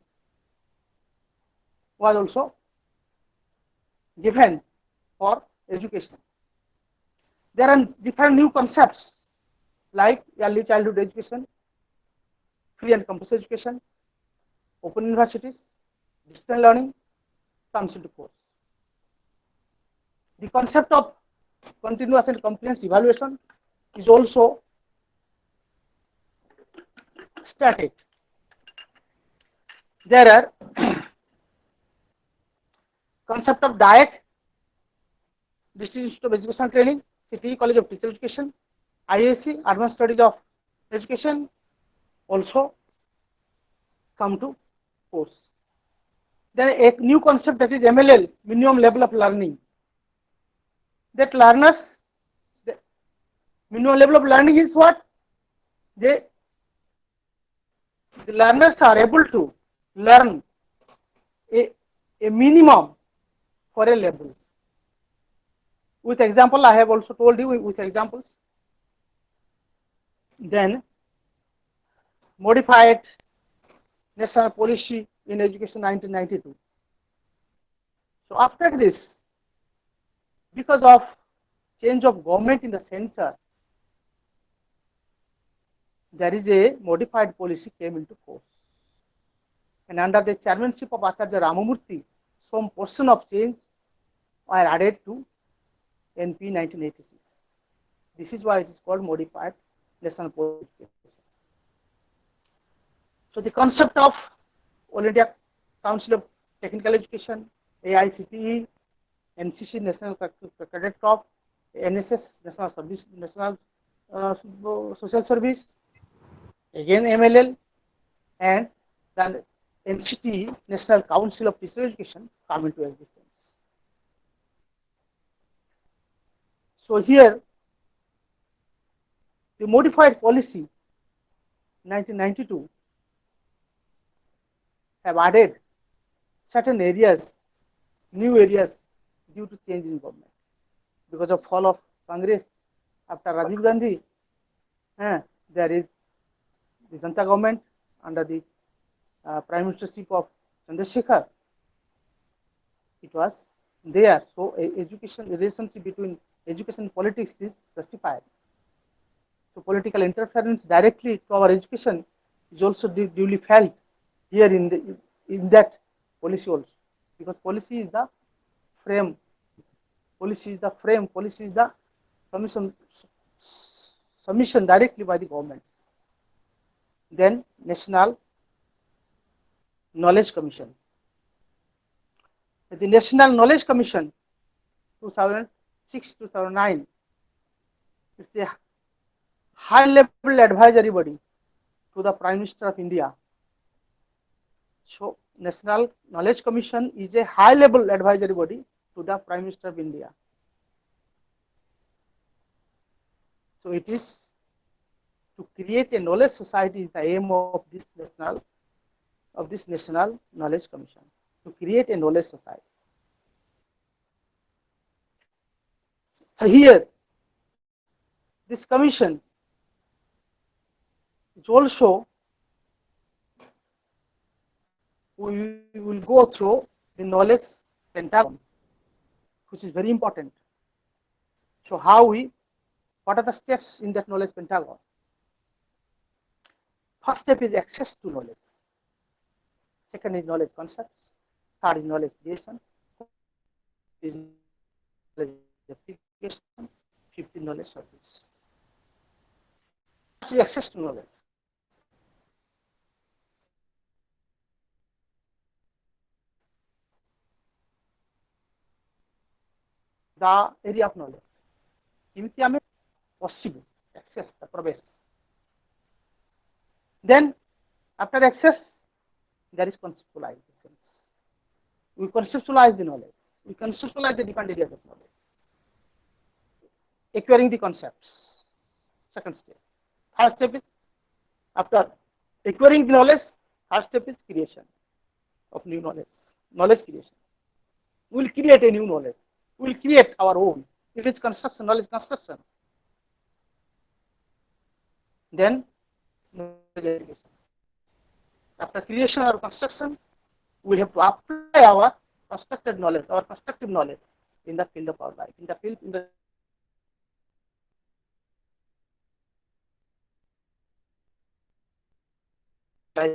S1: was also given for education. There are different new concepts like early childhood education, free and compulsory education, open universities, distance learning comes into force. The concept of continuous and comprehensive evaluation is also started. There are concept of DIET, District Institute of Education and Training, CTE College of Teacher Education, IAC, Advanced Studies of Education, also come to force. Then a new concept, that is MLL, minimum level of learning. That learners, the minimum level of learning is what? The learners are able to learn a minimum for a level. With example, I have also told you with examples. Then modified National Policy in Education 1992. So after this, because of change of government in the center, there is a modified policy came into force. And under the chairmanship of Acharya Ramamurthy, some portion of change were added to NP 1986. This is why it is called modified National Policy. So the concept of All India Council of Technical Education, AICTE, NCC National Cadet Corps, NSS National Service, National Social Service, again MLL, and then NCTE National Council of Teacher Education come into existence. So here the modified policy 1992 have added certain areas, new areas due to change in government. Because of fall of Congress after Rajiv Gandhi, there is the Janata government under the Prime Ministership of Chandrasekhar. It was there. So education relationship between education and politics is justified. So political interference directly to our education is also duly felt here in that policy also, because policy is the frame, policy is the submission directly by the governments. Then National Knowledge Commission. The National Knowledge Commission 2006-2009, it's a high level advisory body to the Prime Minister of India. So National Knowledge Commission is a high level advisory body to the Prime Minister of India. So it is to create a knowledge society is the aim of this National Knowledge Commission, to create a knowledge society. So here, this commission is also, we will go through the knowledge pentagon, which is very important. So what are the steps in that knowledge pentagon? First step is access to knowledge. Second is knowledge concepts. Third is knowledge creation. Is knowledge application. Fifth is knowledge service. First is access to knowledge. The area of knowledge. Imitiame possible access the probation. Then after access, there is conceptualization. We conceptualize the knowledge. We conceptualize the different areas of knowledge. Acquiring the concepts. Second step. Third step is, after acquiring the knowledge, third step is creation of new knowledge. Knowledge creation. We will create a new knowledge. We will create our own. It is construction, knowledge construction. Then knowledge education. After creation or construction, we have to apply our constructed knowledge, our constructive knowledge in the field of our life, in the life.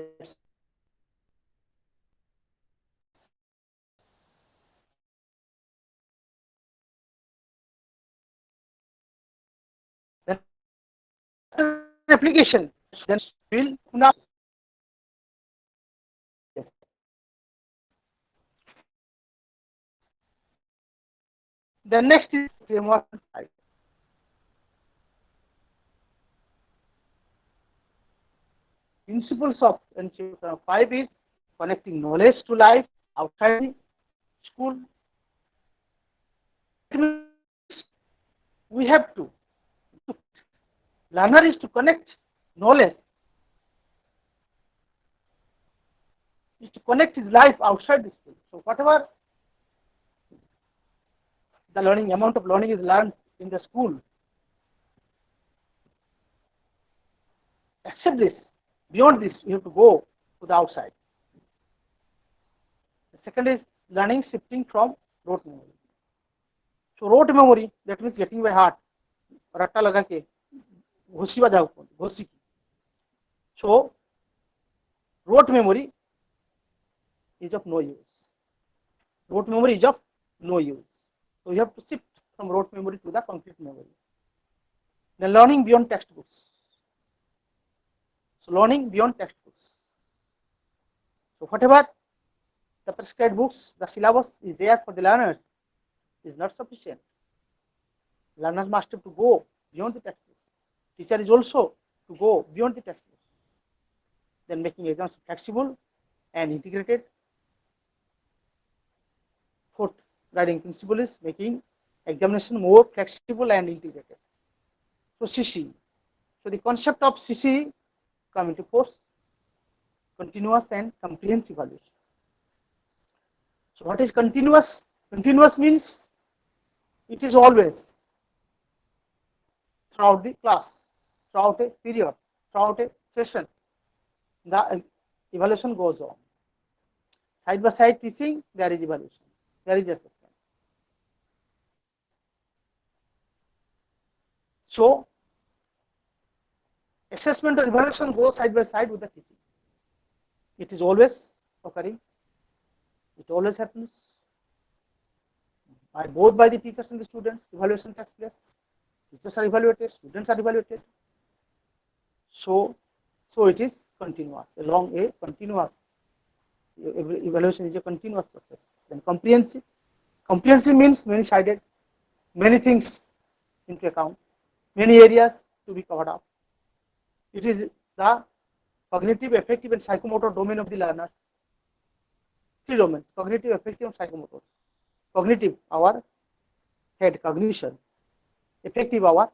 S1: Then after application, then will now. The next is framework 5. Principles of NCF 5 is connecting knowledge to life outside the school. We have to learner is to connect knowledge, is to connect his life outside the school. So whatever the learning amount of learning is learned in the school, except this, beyond this, you have to go to the outside. The second is learning shifting from rote memory. So rote memory, that means getting by heart. रट्टा लगा के घोसी बजाओ घोसी की. So rote memory is of no use. Rote memory is of no use. So you have to shift from rote memory to the concrete memory. Then learning beyond textbooks. So learning beyond textbooks. So whatever the prescribed books, the syllabus is there for the learners is not sufficient. Learners must have to go beyond the textbooks. Teacher is also to go beyond the textbooks. Then making exams flexible and integrated. Fourth guiding principle is making examination more flexible and integrated. So CC. So the concept of CC come into force, continuous and comprehensive evaluation. So what is continuous? Continuous means it is always throughout the class, throughout a period, throughout a session, the evaluation goes on. Side by side teaching, there is evaluation, there is assessment. So assessment or evaluation goes side by side with the teaching. It is always occurring. It always happens. Both by the teachers and the students, evaluation takes place. Teachers are evaluated, students are evaluated. So it is continuous, along a continuous evaluation is a continuous process. Then comprehensive. Comprehensive means many-sided, many things into account, many areas to be covered up. It is the cognitive, affective, and psychomotor domain of the learners. three domains: cognitive, affective, and psychomotor. Cognitive, our head cognition. Affective, our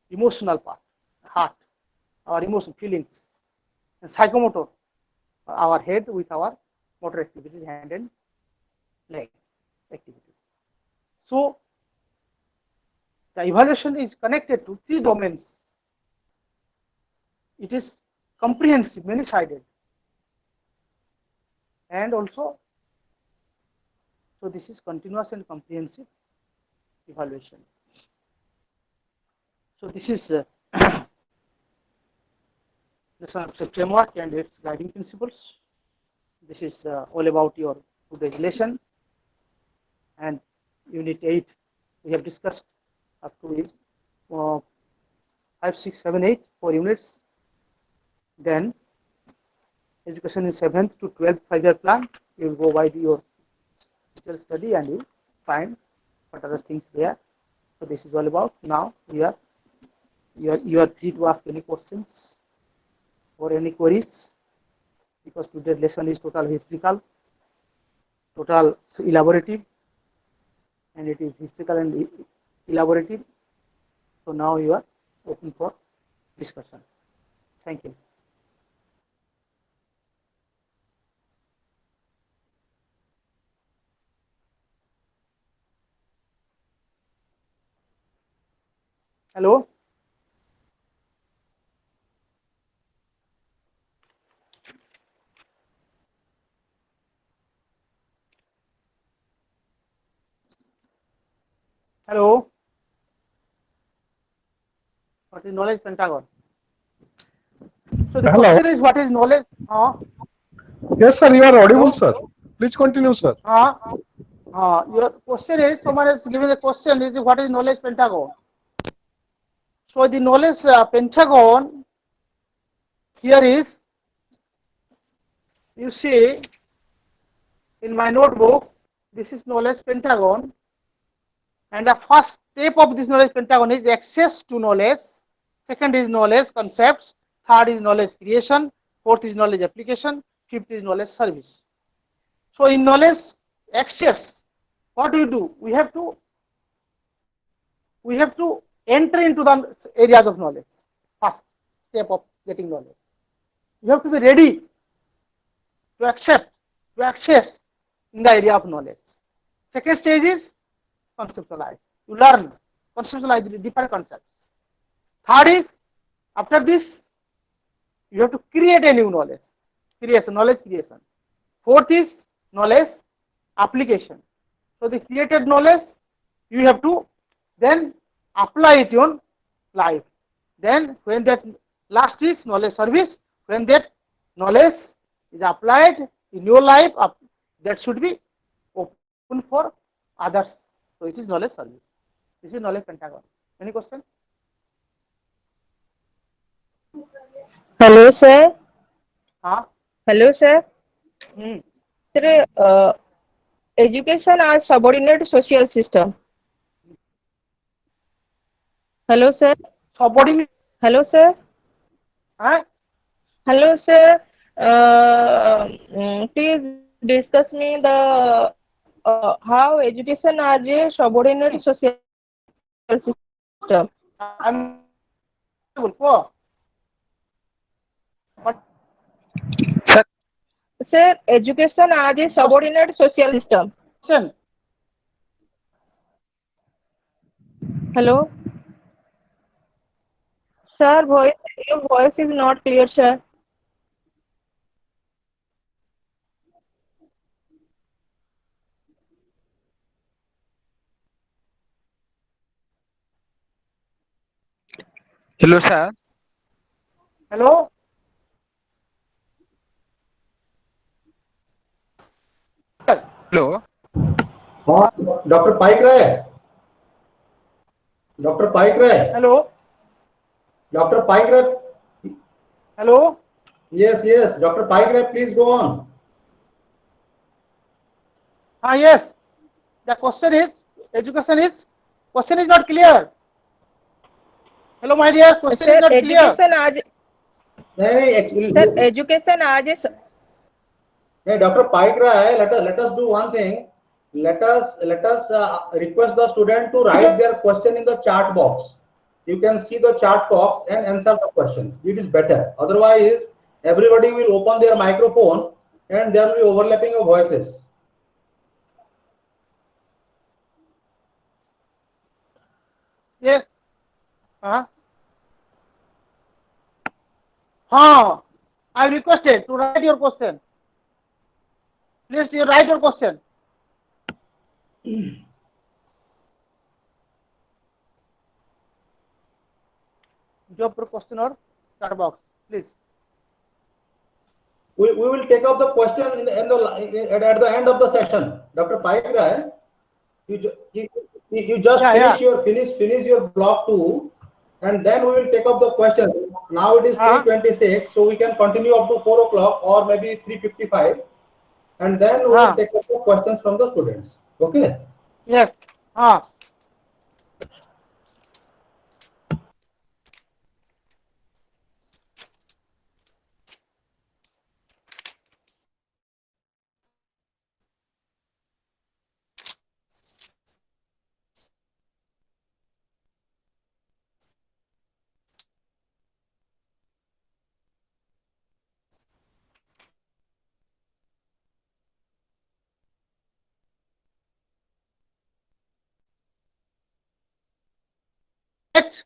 S1: emotional part, heart, our emotion, feelings. And psychomotor, our head with our motor activities, hand and leg activities. So the evaluation is connected to three domains. It is comprehensive, many-sided, and also, so this is continuous and comprehensive evaluation. So this is lesson of framework and its guiding principles. This is all about your today's lesson, and unit 8 we have discussed up to 5, 6, 7, 8, 4 units. Then education in 7th to 12th 5-year plan. You will go by your detailed study and you find what are the things there. So this is all about. Now you are free to ask any questions or any queries, because today's lesson is total historical, total elaborative, and it is historical and elaborative. So now you are open for discussion. Thank you. Hello. Hello. What is knowledge pentagon? So the question is, what is knowledge?
S10: Yes, sir, you are audible, sir. Please continue, sir.
S1: Your question is, someone has given the question is, what is knowledge pentagon? So the knowledge pentagon here is, you see in my notebook, this is knowledge pentagon, and the first step of this knowledge pentagon is access to knowledge. Second is knowledge concepts. Third is knowledge creation. Fourth is knowledge application. Fifth is knowledge service. So in knowledge access, what do? We have to enter into the areas of knowledge. First step of getting knowledge. You have to be ready to accept, to access in the area of knowledge. Second stage is conceptualize. You learn, conceptualize the different concepts. Third is, after this, you have to create a new knowledge. Creation, knowledge creation. Fourth is knowledge application. So the created knowledge, you have to then apply it in life. Then when that last is knowledge service, when that knowledge is applied in your life, that should be open for others. So it is knowledge service. This is knowledge pentagon. Any question?
S11: Hello, sir. Hello, sir. Sir, education as subordinate social system. Hello, sir.
S1: Subordinate.
S11: Hello, sir. Hello, sir. Please discuss me the how education as a subordinate social system. Sir, education as a subordinate social system. Hello. Sir, your voice is not clear, sir.
S2: Hello, sir.
S1: Hello.
S2: Hello.
S7: Dr. Paik Rai. Dr. Paik Rai.
S1: Hello.
S7: Dr. Paik Rai.
S1: Hello.
S7: Yes, yes. Dr. Paik Rai, please go on.
S1: Yes. The question is, question is not clear. Hello, my dear. Question is not clear.
S11: Sir, education as a
S7: Hey, Dr. Paik Rai, let us do one thing. Let us request the student to write their question in the chat box. You can see the chat box and answer the questions. It is better. Otherwise, everybody will open their microphone and there will be overlapping of voices.
S1: Yes. I requested to write your question. Please, you write your question. Drop your question or chat box, please.
S7: We will take up the question at the end of the session. Dr. Paik Rai, you just finish your block 2, and then we will take up the question. Now it is 3:26, so we can continue up to 4 o'clock or maybe 3:55, and then we will take up the questions from the students. Okay?
S1: Yes.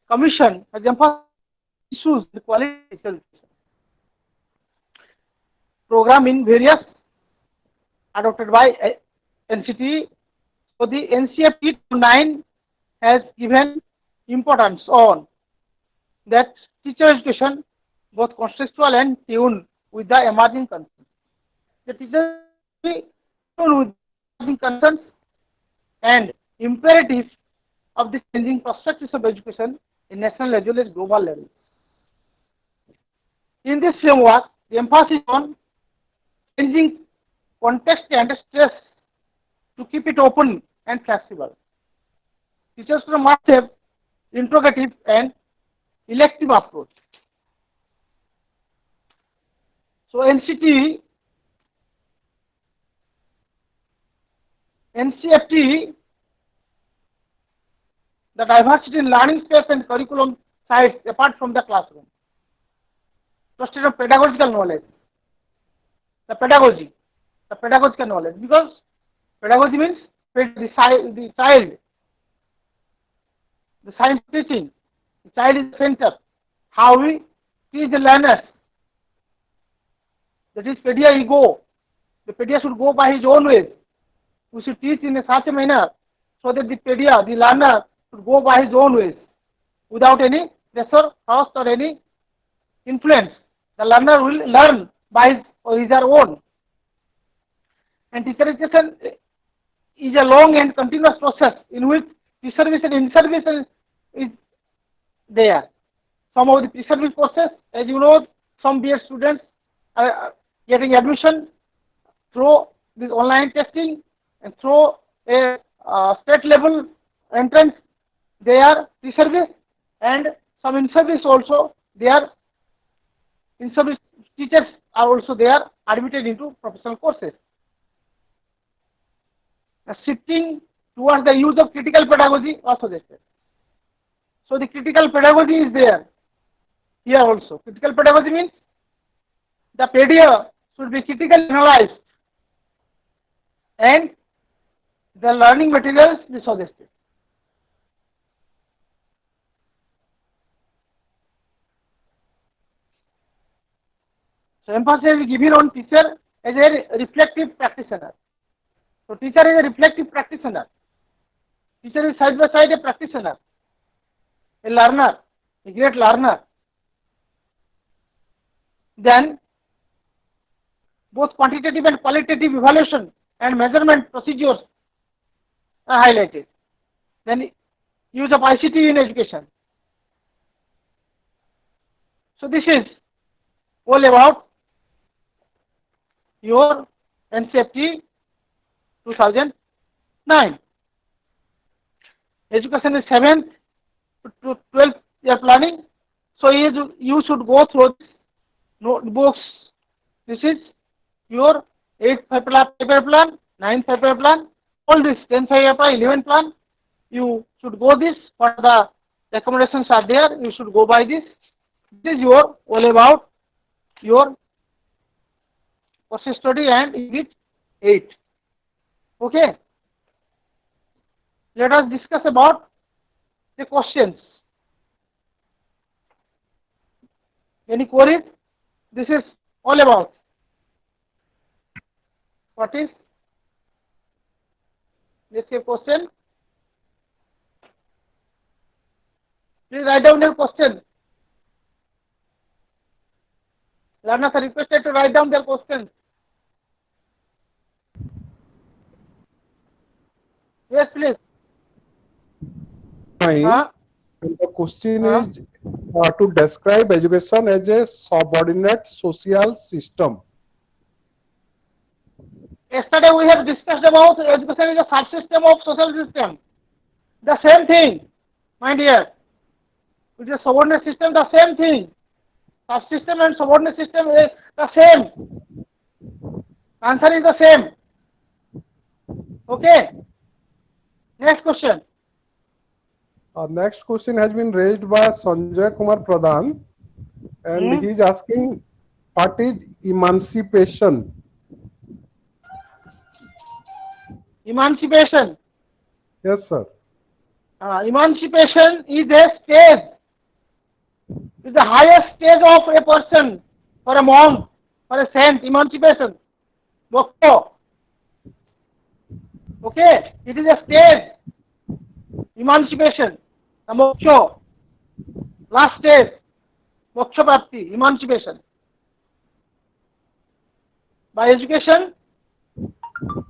S1: Commission has emphasized issues the quality education program in various adopted by NCT. So the NCFT 9 has given importance on that teacher education, both contextual and tuned with the emerging concerns. The teacher be tuned with emerging concerns and imperatives of the changing perspectives of education in national as well as global level. In this framework, the emphasis on changing context and stress to keep it open and flexible. Teachers must have interrogative and elective approach. So NCFT, the diversity in learning space and curriculum sites apart from the classroom. Trusted of pedagogical knowledge. The pedagogical knowledge, because pedagogy means the child, the science teaching. The child is the center. How we teach the learners. That is pedia ego. The pedia should go by his own ways. We should teach in such a manner so that the learner should go by his own ways without any pressure, thrust or any influence. The learner will learn by his or his own. And teacher education is a long and continuous process in which pre-service and in-service is there. Some of the pre-service process, as you know, some BEd students are getting admission through this online testing and through a state level entrance. They are pre-service, and some in-service also. They are in-service teachers are also there admitted into professional courses. Shifting towards the use of critical pedagogy also suggested. So the critical pedagogy is there here also. Critical pedagogy means the pedia should be critically analyzed and the learning materials be suggested. So emphasis is given on teacher as a reflective practitioner. So teacher is a reflective practitioner. Teacher is side by side a practitioner, a learner, a great learner. Then both quantitative and qualitative evaluation and measurement procedures are highlighted. Then use of ICT in education. So this is all about your NCFT 2009. Education is 7th to 12th year planning. So you should go through notebooks. This is your 8th 5-year plan, 9th 5-year plan, all this 10th 5-year plan, 11th plan. You should go this, for the recommendations are there, you should go by this. This is your all about your course study and unit 8. Okay. Let us discuss about the questions. Any queries? This is all about. What is? Let's say question. Please write down your question. Learners are requested to write down their questions. Yes, please.
S10: And the question is to describe education as a subordinate social system.
S1: Yesterday we have discussed about education is a subsystem of social system. The same thing, my dear. It is a subordinate system, the same thing. Subsystem and subordinate system is the same. Answer is the same. Okay. Next question.
S10: Next question has been raised by Sanjay Kumar Pradhan, and he is asking, what is emancipation?
S1: Emancipation.
S10: Yes, sir.
S1: Emancipation is a stage. Is the highest stage of a person, for a monk, for a saint. Emancipation. Moksha. Okay. It is a stage. Emancipation. The moksha. Last stage. Moksha prapti. Emancipation. By education,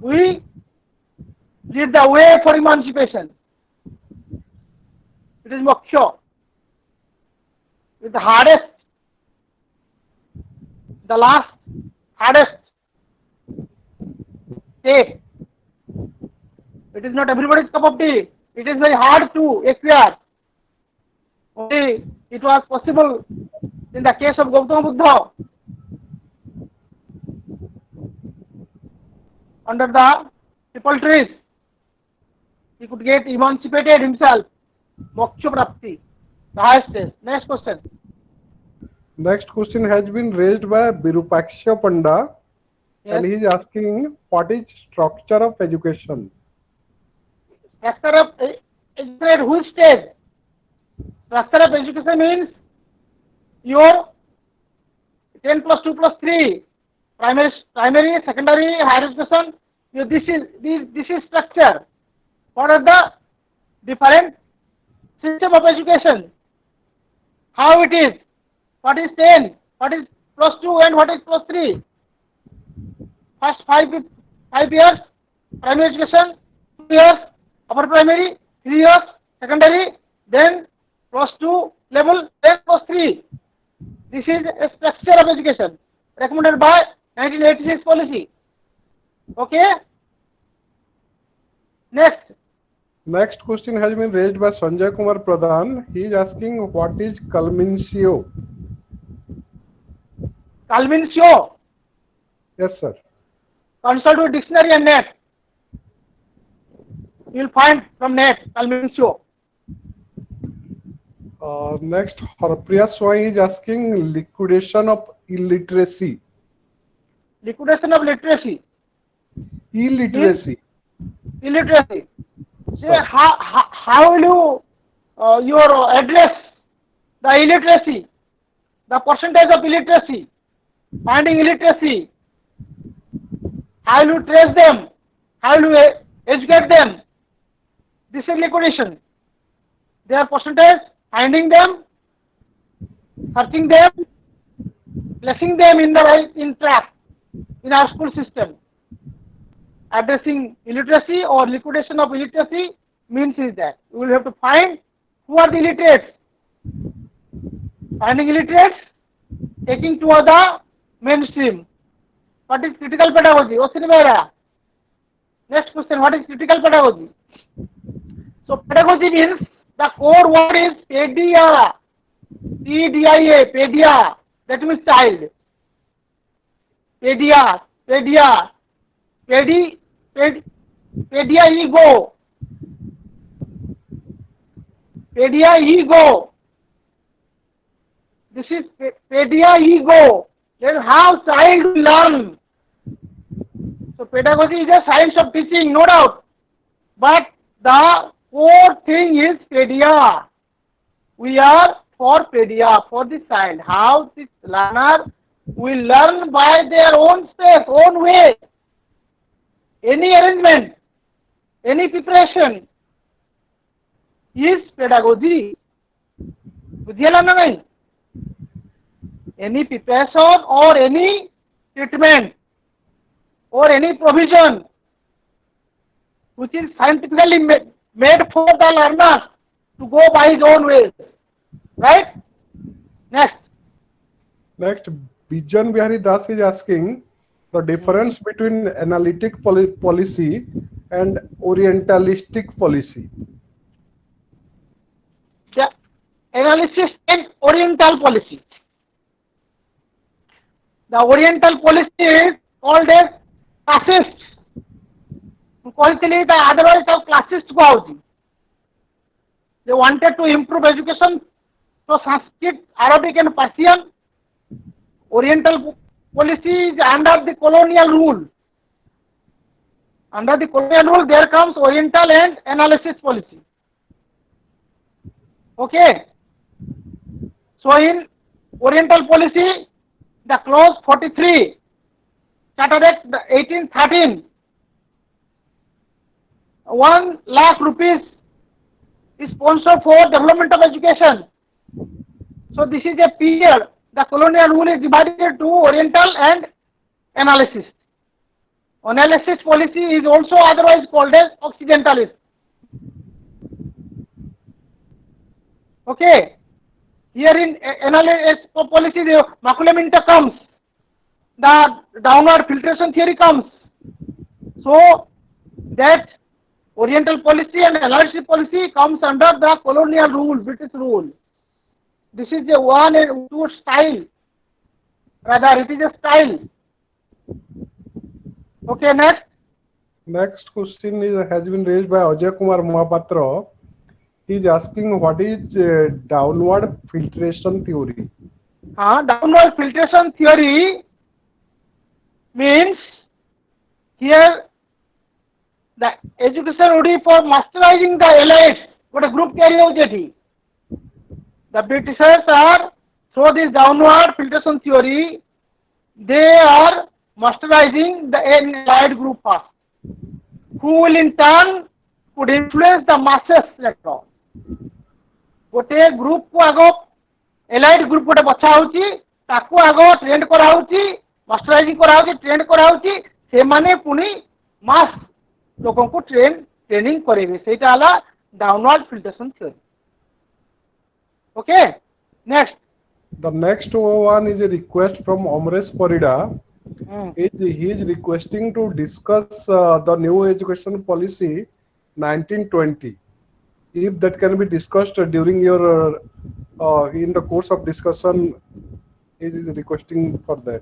S1: we lead the way for emancipation. It is moksha. It's the hardest, the last hardest step. It is not everybody's cup of tea. It is very hard to acquire. Only it was possible in the case of Gautama Buddha. Under the triple trees, he could get emancipated himself. Moksha prapti. The highest stage. Next question.
S10: Next question has been raised by Virupaksha Panda, and he is asking, what is structure of education?
S1: Structure of education at which stage? Structure of education means your 10 plus 2 plus 3, primary, secondary, higher education. This is structure. What are the different system of education? How it is? What is 10? What is plus 2 and what is plus 3? First 5 years, primary education, 2 years, upper primary, 3 years, secondary, then plus 2 level, then plus 3. This is a structure of education recommended by 1986 policy. Okay? Next.
S10: Next question has been raised by Sanjay Kumar Pradhan. He is asking, what is culminatio?
S1: Culminatio.
S10: Yes, sir.
S1: Consult with dictionary and net. You will find from net culminatio.
S10: Next, Harpriya Swai is asking, liquidation of illiteracy.
S1: Liquidation of literacy.
S10: Illiteracy.
S1: Illiteracy. Yeah, how will you address the illiteracy, the percentage of illiteracy, finding illiteracy? How will you trace them? How will you educate them? This is liquidation. Their percentage, finding them, searching them, placing them in the right track in our school system. Addressing illiteracy or liquidation of illiteracy means is that we will have to find who are the illiterates. Finding illiterates, taking to the mainstream. What is critical pedagogy? Osini Mehra. Next question, what is critical pedagogy? So pedagogy means the core word is pedia. Pedia, pedia. That means child. Pedia. pedia ego. Pedia ego. This is pedia ego. Then how child will learn. So pedagogy is a science of teaching, no doubt. But the core thing is pedia. We are for pedia, for the child. How this learner will learn by their own space, own way. Any arrangement, any preparation is pedagogy. बुझिएला ना नहीं? Any preparation or any treatment or any provision which is scientifically made for the learner to go by his own ways. Right?
S10: Next, Bijan Bihari Das is asking the difference between analytic policy and orientalistic policy.
S1: The analysis and oriental policy. The oriental policy is called as classist. Politically, the otherwise of classist policy. They wanted to improve education to Sanskrit, Arabic and Persian. Oriental policy is under the colonial rule. Under the colonial rule, there comes oriental and analysis policy. Okay. So in oriental policy, the clause 43, Charter Act 1813, 1 lakh rupees is sponsored for development of education. So this is a period. The colonial rule is divided to oriental and analysis. Analysis policy is also otherwise called as occidentalist. Okay. Here in analysis policy, the Macular-Minter comes. The downward filtration theory comes. So that oriental policy and analysis policy comes under the colonial rule, British rule. This is the one and two style. Rather, it is a style. Okay, next.
S10: Next question has been raised by Ajay Kumar Mohapatra. He is asking what is downward filtration theory?
S1: Downward filtration theory means here the education would be for masterizing the elites. What a group carry out. The Britishers are, through this downward filtration theory, they are masterizing the elite group first, who will in turn could influence the masses later on. गोटे group को आगो elite group गोटे बछा होची ताको आगो trend करा होची मास्टराइजिंग करा होची ट्रेंड करा होची से माने पुनी मास लोगों को ट्रेनिंग करेबे सेटा हला downward filtration theory. Okay, next.
S10: The next one is a request from Amresh Parida. He is requesting to discuss the new education policy 1920. If that can be discussed during your in the course of discussion, he is requesting for that.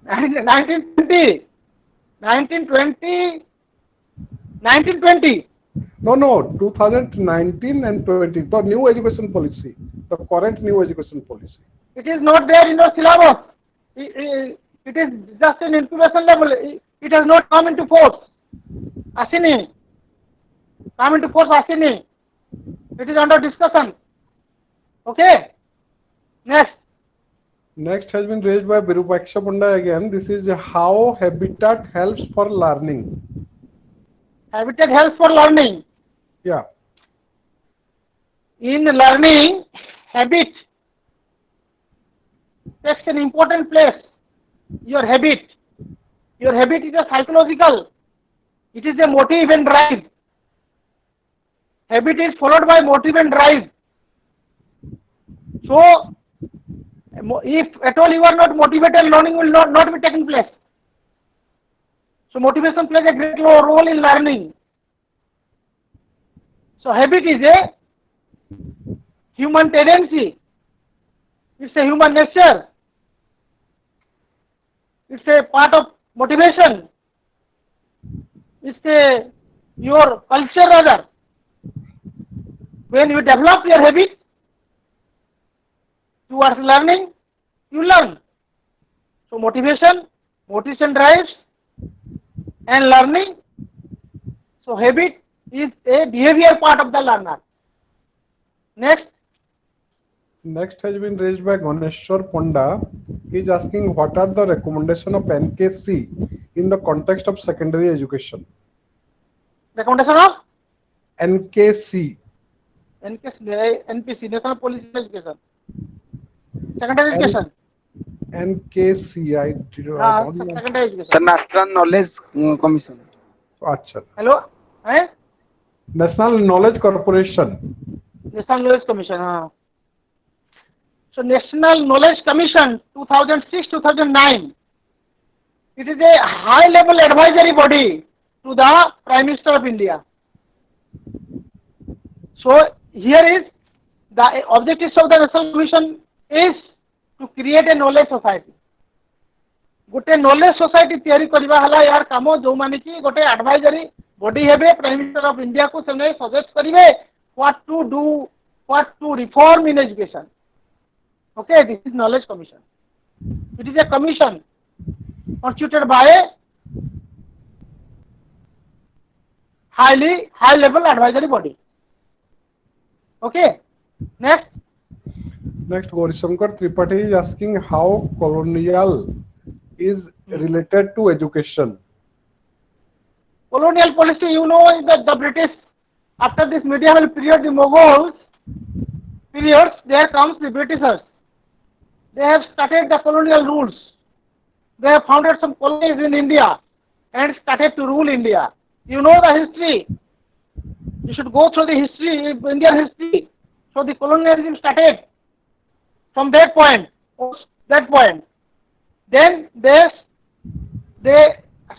S1: 1920.
S10: No, 2019 and 20. The new education policy, the current new education policy.
S1: It is not there in the syllabus. It is just an incubation level. It has not come into force. Asini. Come into force, Asini. It is under discussion. Okay. Next.
S10: Next has been raised by Virupaksha Panda again. This is how habitat helps for learning.
S1: Habitat helps for learning.
S10: Yeah.
S1: In learning, habit takes an important place. Your habit is a psychological. It is a motive and drive. Habit is followed by motive and drive. So, if at all you are not motivated, learning will not be taking place. So, motivation plays a great role in learning. So, habit is a human tendency. It's a human nature. It's a part of motivation. it's your culture rather. When you develop your habit towards learning, you learn. So motivation drives and learning. So habit is a behavior part of the learner.
S10: Next has been raised by Ganeshwar Ponda. He is asking what are the recommendation of NKC in the context of secondary education?
S1: Recommendation of
S10: NKC.
S1: NPC, National Police Education. Secondary education.
S10: NKC, I don't know.
S1: Secondary education.
S2: Sir, National Knowledge Commission.
S10: Acha.
S1: Hello?
S10: National Knowledge Corporation.
S1: National Knowledge Commission. So National Knowledge Commission 2006-2009. It is a high-level advisory body to the Prime Minister of India. So here is the objectives of the National Commission is to create a knowledge society. गोटे knowledge society तैयारी करबा हला यार कामो जो माने की गोटे advisory body हेबे Prime Minister of India को सेने suggest करिवे what to do, what to reform in education. Okay, this is Knowledge Commission. It is a commission constituted by a high-level advisory body. Okay, next.
S10: Next, Gaurisankar Tripathi is asking how colonial is related to education.
S1: Colonial policy, you know, is that the British, after this medieval period, the Mughals periods, there comes the Britishers. They have started the colonial rules. They have founded some colonies in India and started to rule India. You know the history. You should go through the history, Indian history. So the colonialism started from that point. Then they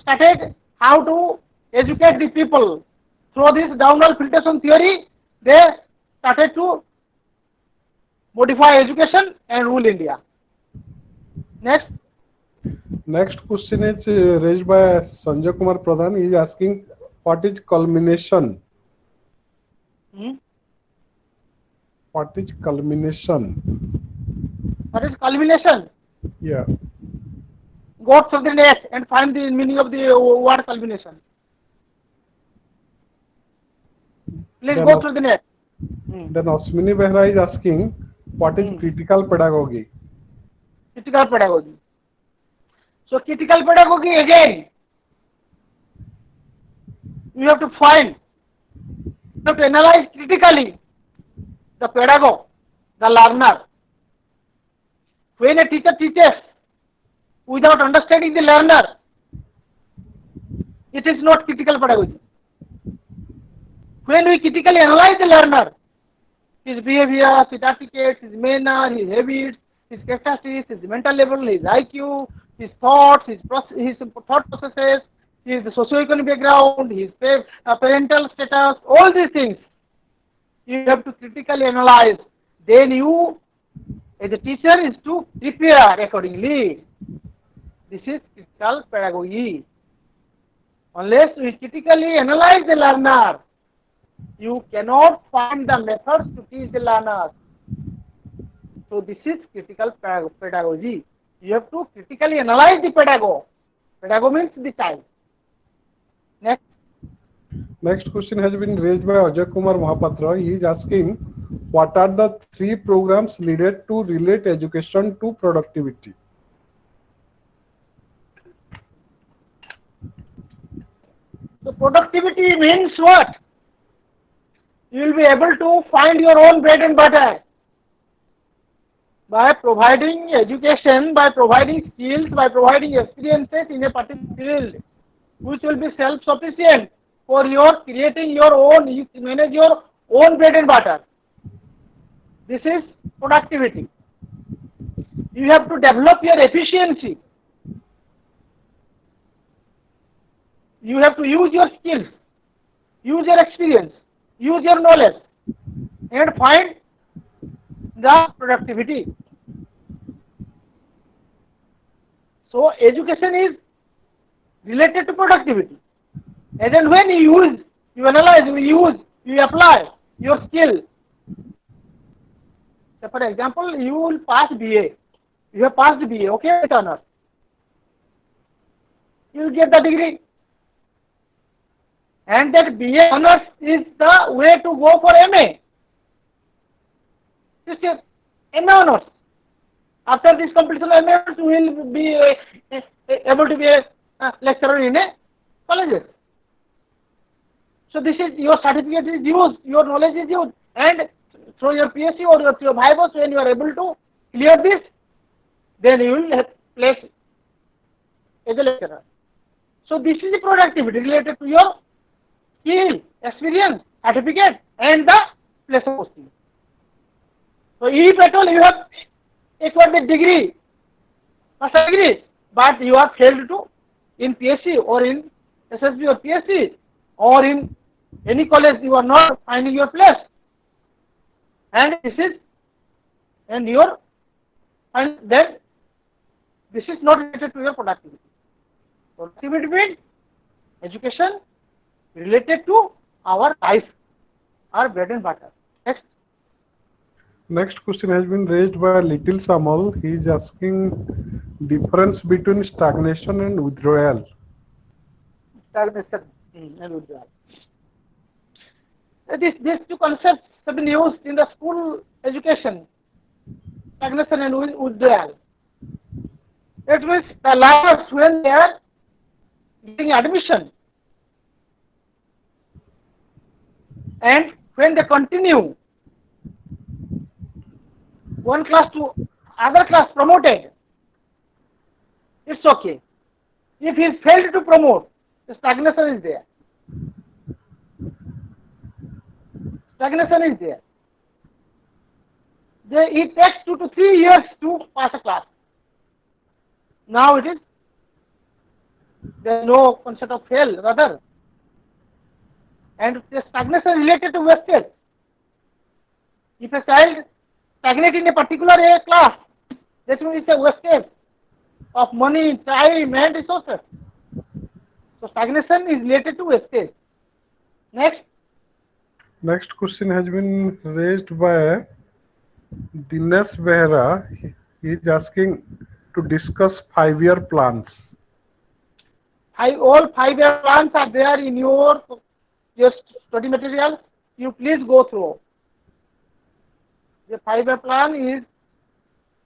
S1: started how to educate the people. Through this downward filtration theory, they started to modify education and rule India.
S10: Next question is raised by Sanjay Kumar Pradhan. He is asking what is culmination? What is culmination?
S1: What is culmination?
S10: Yeah.
S1: Go through the net and find the meaning of the word culmination. Please
S10: Then
S1: go through the net.
S10: Then Asmini Behra is asking what is critical pedagogy?
S1: Critical pedagogy. So critical pedagogy again, you have to find, you have to analyze critically the pedagogue, the learner. When a teacher teaches without understanding the learner, it is not critical pedagogy. When we critically analyze the learner, his behavior, his attitudes, his manner, his habits, his characteristics, his mental level, his IQ, his thoughts, his thought processes, his socio-economic background, his parental status, all these things, you have to critically analyze. Then you, as a teacher, is to prepare accordingly. This is critical pedagogy. Unless we critically analyze the learner, you cannot find the methods to teach the learners. So this is critical pedagogy. You have to critically analyze the pedagogue. Pedagogue means the child.
S10: Next question has been raised by Ajay Kumar Mahapatra. He is asking what are the 3 programs needed to relate education to productivity?
S1: So productivity means what? You will be able to find your own bread and butter by providing education, by providing skills, by providing experiences in a particular field, which will be self-sufficient for your creating your own, you manage your own bread and butter. This is productivity. You have to develop your efficiency. You have to use your skills, use your experience, use your knowledge, and find the productivity. So education is related to productivity. And then when you use, you analyze, you use, you apply your skill. So for example, you will pass BA. You have passed BA, okay, with honors. You will get the degree. And that BA honors is the way to go for MA. This is MA honors. After this completion of MA honors, you will be able to be a lecturer in a college. So this is your certificate is used, your knowledge is used, and through your PSC or your Vivos, when you are able to clear this, then you will place as a lecturer. So this is the productivity related to your skill, experience, certificate, and the place of posting. So if at all you have acquired the degree, master degree, but you have failed to in PSC or in SSB or PSC or in any college, you are not finding your place, and this is and your and then this is not related to your productivity. Productivity means education related to our life, our bread and butter. Next.
S10: Next question has been raised by Little Samal. He is asking difference between stagnation and withdrawal.
S1: Stagnation and withdrawal. These two concepts have been used in the school education. Stagnation and withdrawal. It means the learners when they are getting admission and when they continue one class to other class promoted, it's okay. If he is failed to promote, the stagnation is there. Stagnation is there. It takes 2 to 3 years to pass a class. Now it is, there is no concept of fail, rather. And the stagnation related to wastage. If a child stagnates in a particular class, that means it's a wastage of money, time, and resources. So stagnation is related to wastage. Next.
S10: Next question has been raised by Dinesh Behra. He is asking to discuss 5-year plans.
S1: All 5-year plans are there in your study material. You please go through. The 5-year plan is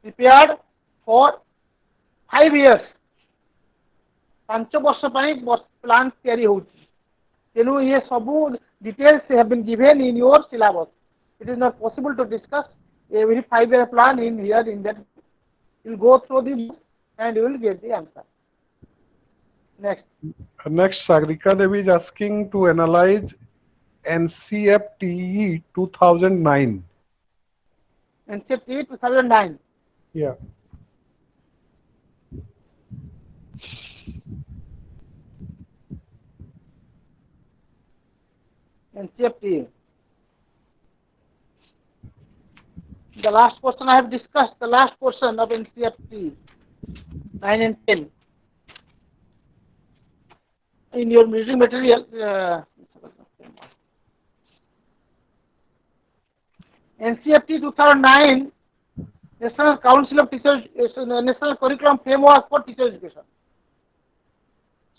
S1: prepared for 5 years. 5 ବର୍ଷ ପାଇଁ plan ତିଆରି ହେଉଛି. ତେଣୁ ये ସବୁ details have been given in your syllabus. It is not possible to discuss every 5-year plan in here. In that, you will go through the book and you will get the answer. Next.
S10: Next, Sagrika Devi is asking to analyze NCFTE 2009.
S1: NCFTE 2009.
S10: Yeah.
S1: NCFTE. The last portion I have discussed, the last portion of NCFTE 9 and 10. In your reading material, NCFTE 2009, National Council of Teachers, National Curriculum Framework for Teacher Education.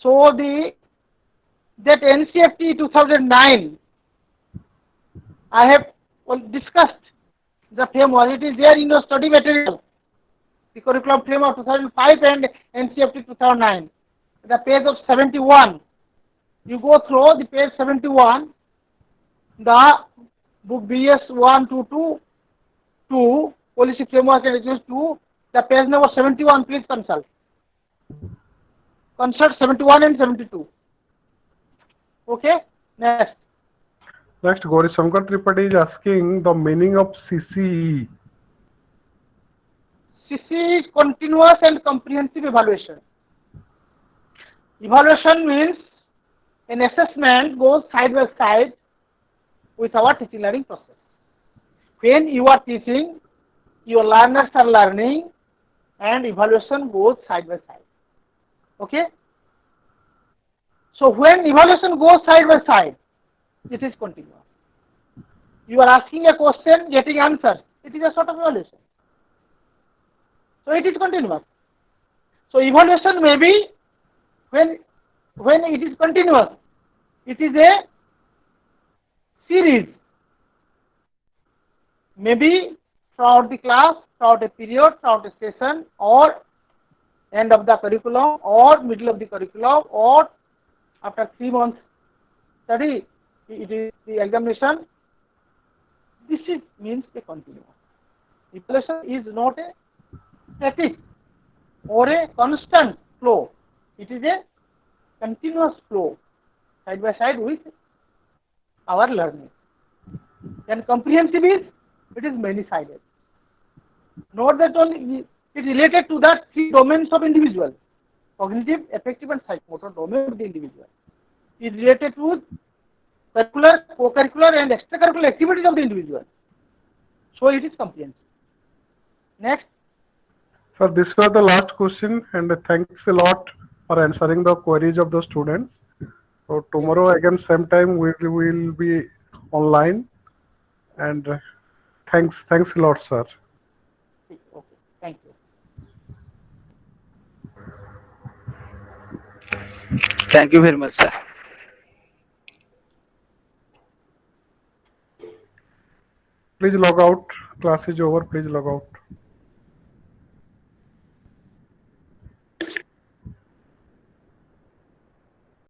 S1: So that NCFTE 2009, I have discussed the framework. It is there in your study material. The Curriculum Framework 2005 and NCFTE 2009. The page of 71. You go through the page 71, the book BS 122, Policy Framework and Regulations 2, the page number 71, please consult. Consult 71 and 72. Okay, next.
S10: Next, Gauri Shankar Tripathi is asking the meaning of CCE.
S1: CCE is continuous and comprehensive evaluation. Evaluation means an assessment goes side by side with our teaching learning process. When you are teaching, your learners are learning, and evaluation goes side by side. Okay? So when evaluation goes side by side, it is continuous. You are asking a question, getting answer. It is a sort of evaluation. So it is continuous. So evaluation may be when it is continuous, it is a series. Maybe throughout the class, throughout a period, throughout a session, or end of the curriculum, or middle of the curriculum, or after 3 months study, it is the examination. This means a continuous. Evaluation is not a static or a constant flow. It is a continuous flow, side by side with our learning. And comprehensive is, it is many-sided. Not that only it related to the 3 domains of individual, cognitive, affective, and psychomotor domain of the individual. It is related to curricular, co-curricular, and extracurricular activities of the individual. So it is comprehensive. Next.
S10: Sir, this was the last question, and thanks a lot for answering the queries of the students. So tomorrow again same time we will be online, and thanks a lot, sir.
S1: Okay, thank you.
S2: Thank you very much, sir.
S10: Please log out. Class is over. Please log out.